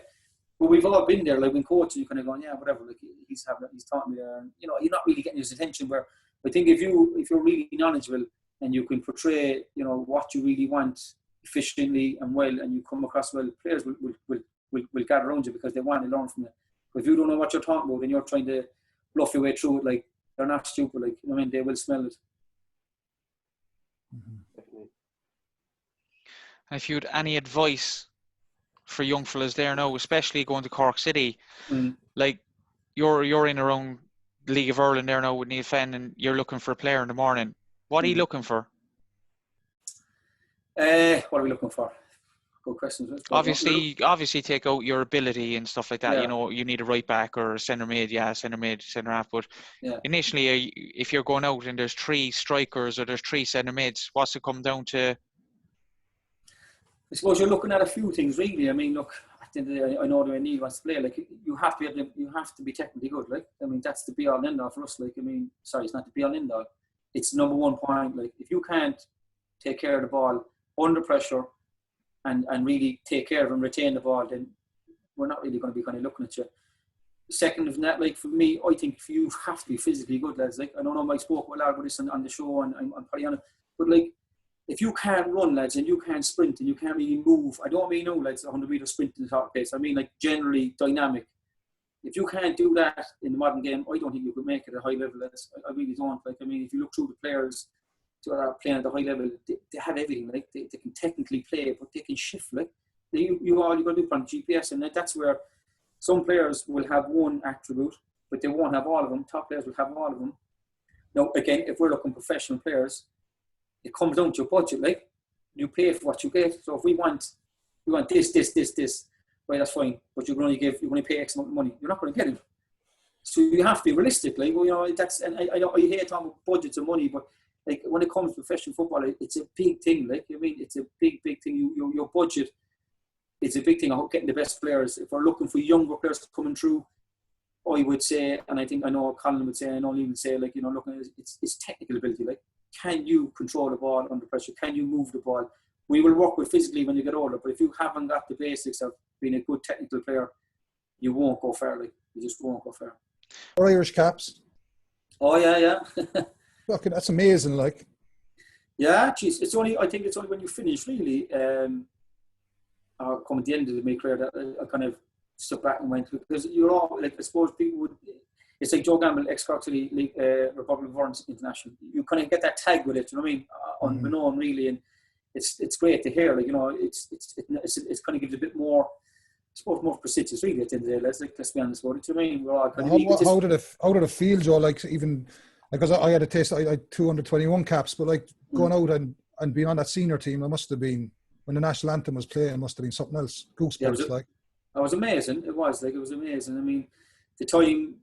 But we've all been there. Like, when coaching, you kind of going, yeah, whatever. Like, he's taught me. You know, you're not really getting his attention. Where I think if you're really knowledgeable and you can portray, you know, what you really want efficiently and well, and you come across well, players will gather around you because they want to learn from you. But if you don't know what you're talking about and you're trying to bluff your way through it, like, they're not stupid. Like, I mean, they will smell it. And if you had any advice for young fellas there now, especially going to Cork City, like, you're in around the League of Ireland there now with Neil Fenn, and you're looking for a player in the morning. What are you looking for? What are we looking for? Good questions. Obviously take out your ability and stuff like that. You know, you need a right back or a centre mid, centre half. But initially, if you're going out and there's 3 strikers or there's 3 centre mids, what's it come down to? I suppose you're looking at a few things, really. I mean, look, at the end of the day, I know that Neil wants to play. Like, you have to be technically good. Like, I mean, that's the be all and end all for us. Like, I mean, sorry, it's not the be all and end all. It's number one point. Like, if you can't take care of the ball under pressure and really take care of and retain the ball, then we're not really going to be kind of looking at you. Second of that, like, for me, I think you have to be physically good, lads. Like, I don't know if I spoke a lot about this on the show, and I'm probably on it, but, like, if you can't run, lads, and you can't sprint and you can't really move, I don't mean, lads, 100-metre sprint in the top pace. I mean, like, generally dynamic. If you can't do that in the modern game, I don't think you could make it at a high level. I really don't. Like, I mean, if you look through the players who are playing at the high level, they have everything. Like, they can technically play, but they can shift. Like, all you got to do from GPS, and that's where some players will have one attribute, but they won't have all of them. Top players will have all of them. Now, again, if we're looking professional players, it comes down to your budget. Like, you pay for what you get. So if we want this, right, that's fine. But you're going to pay X amount of money. You're not going to get it. So you have to be realistic. Like, you know, that's, and I hate talking about budgets and money, but like when it comes to professional football, it's a big thing. Like, I mean, it's a big thing. Your budget, it's a big thing. About getting the best players. If we're looking for younger players coming through, I would say, and I know Colin would say, and I'll even say, like, you know, looking at it's technical ability. Like, can you control the ball under pressure? Can you move the ball? We will work with physically when you get older, but if you haven't got the basics of being a good technical player, you won't go far. Like, you just won't go far. Or Irish caps. Oh yeah. Fucking, that's amazing. Like, yeah, geez, I think it's only when you finish really, come at the end of my career that I kind of stuck back and went, because you're all like, I suppose people would. It's like Joe Gamble, ex-Cork City League, Republic of Ireland International. You kind of get that tag with it, you know what I mean? Unbeknown, really, and it's great to hear. Like, you know, it's kind of gives a bit more, I suppose, more prestigious, really, at the end of the day. Let's be honest about it. You know what I mean? We're all kind of how did it feel, Joe? Like, even because I had a taste, I had 221 caps, but like going out and being on that senior team, I must have been, when the national anthem was playing, it must have been something else. Goosebumps, like. It was amazing. It was amazing. I mean, the time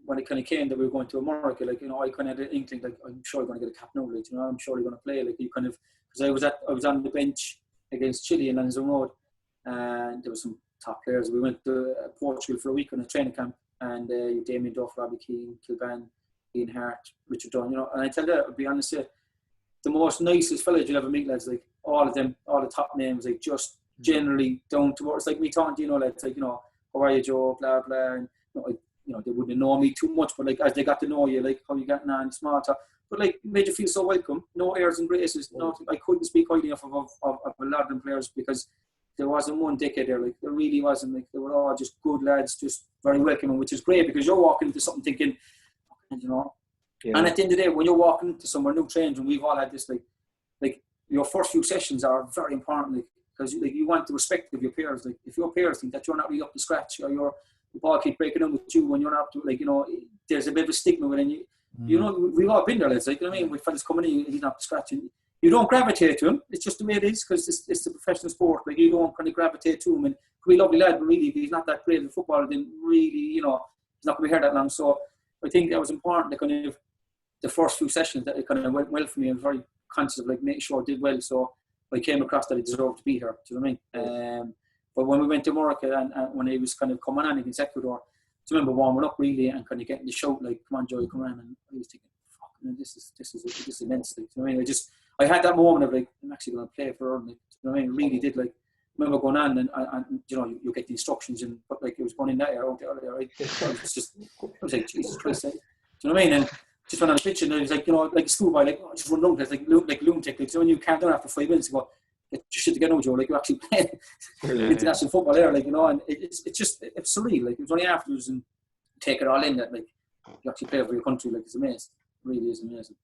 when it kind of came that we were going to America, like, you know, I kind of had an inkling, like, I'm sure I'm going to get a cap now, like, you know, I'm sure you're going to play, like, you kind of, because I was on the bench against Chile in Lansdowne Road, and there were some top players. We went to Portugal for a week on a training camp, and Damien Duff, Robbie Keane, Kilban, Ian Hart, Richard Dunn, you know, and I tell you, I'll be honest with you, the most nicest fellas you'll ever meet, lads, like, all of them, all the top names, like, just generally down to earth. Like me talking to, you know, lads, like, you know, how are you, Joe, blah, blah, and, you know, they wouldn't know me too much, but like, as they got to know you, like, how you getting on, small talk, but like, made you feel so welcome. No airs and graces. Nothing. I couldn't speak highly enough of a lot of them players, because there wasn't one dickhead there. Like, there really wasn't. Like, they were all just good lads, just very welcoming, which is great, because you're walking into something thinking, you know. Yeah. And at the end of the day, when you're walking into somewhere new, trained, and we've all had this, like your first few sessions are very important, like, because like, you want the respect of your peers. Like, if your peers think that you're not really up to scratch, or the ball keep breaking down with you when you're not up to, like, you know, there's a bit of a stigma within you. You know, we've all been there, lads, like, you know what I mean? With fellas coming in, he's not up to scratch, and you don't gravitate to him. It's just the way it is, because it's a professional sport. Like, you don't kind of gravitate to him, and he's a lovely lad, but really, if he's not that great of a footballer, then really, you know, he's not going to be here that long. So I think that was important, that kind of the first few sessions, that it kind of went well for me. I was very conscious of, like, making sure I did well, so I came across that I deserved to be here. Do you know what I mean? But when we went to Morocco, and when he was kind of coming on against Ecuador, I remember warming up really and kind of getting the shout, like, "Come on, Joey, come on!" And I was thinking, "Fuck, man, this is immense." Like, you know what I mean? I had that moment of, like, I'm actually going to play for Ireland. Like, you know what I mean? Really did. Like, I remember going on and you know, you get the instructions, and but like, it was going in that area, out there, right? I was like, Jesus Christ, like, do you know what I mean? And just went on the pitch, and it was like, you know, like a schoolboy, like, oh, just run down, like lunatic. Like, so when you calm down after 5 minutes, you go, get your shit together, Joe. Like, you're actually playing international football there, like, you know. And it's surreal. Like, it was only afterwards and take it all in that, like, you actually play for your country. Like, it's amazing. It really is amazing.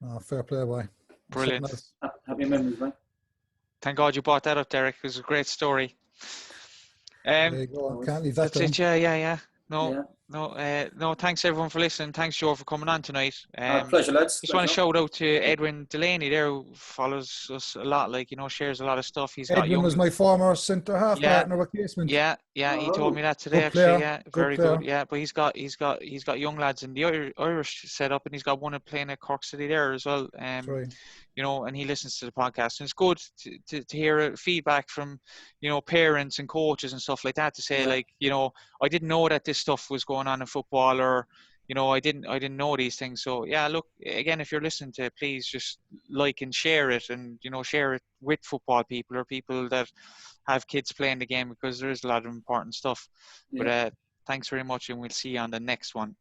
Oh, fair play, boy. Brilliant. Happy memories, right? Thank God you brought that up, Derek. It was a great story. There you go. Can't leave that down. Yeah. No, thanks everyone for listening. Thanks, Joe, for coming on tonight. Pleasure, lads. Just want to shout out to Edwin Delaney there, who follows us a lot, like, you know, shares a lot of stuff. Edwin was my former centre half partner replacement. Yeah, he told me that today, actually. Yeah, very good. Yeah, but he's got young lads in the Irish setup, and he's got one playing at Cork City there as well. Right. You know, and he listens to the podcast, and it's good to hear feedback from, you know, parents and coaches and stuff like that, to say, like, you know, I didn't know that this stuff was going on in football, or, you know, I didn't know these things. So yeah, look, again, if you're listening to it, please just like and share it, and, you know, share it with football people or people that have kids playing the game, because there is a lot of important stuff. But thanks very much, and we'll see you on the next one.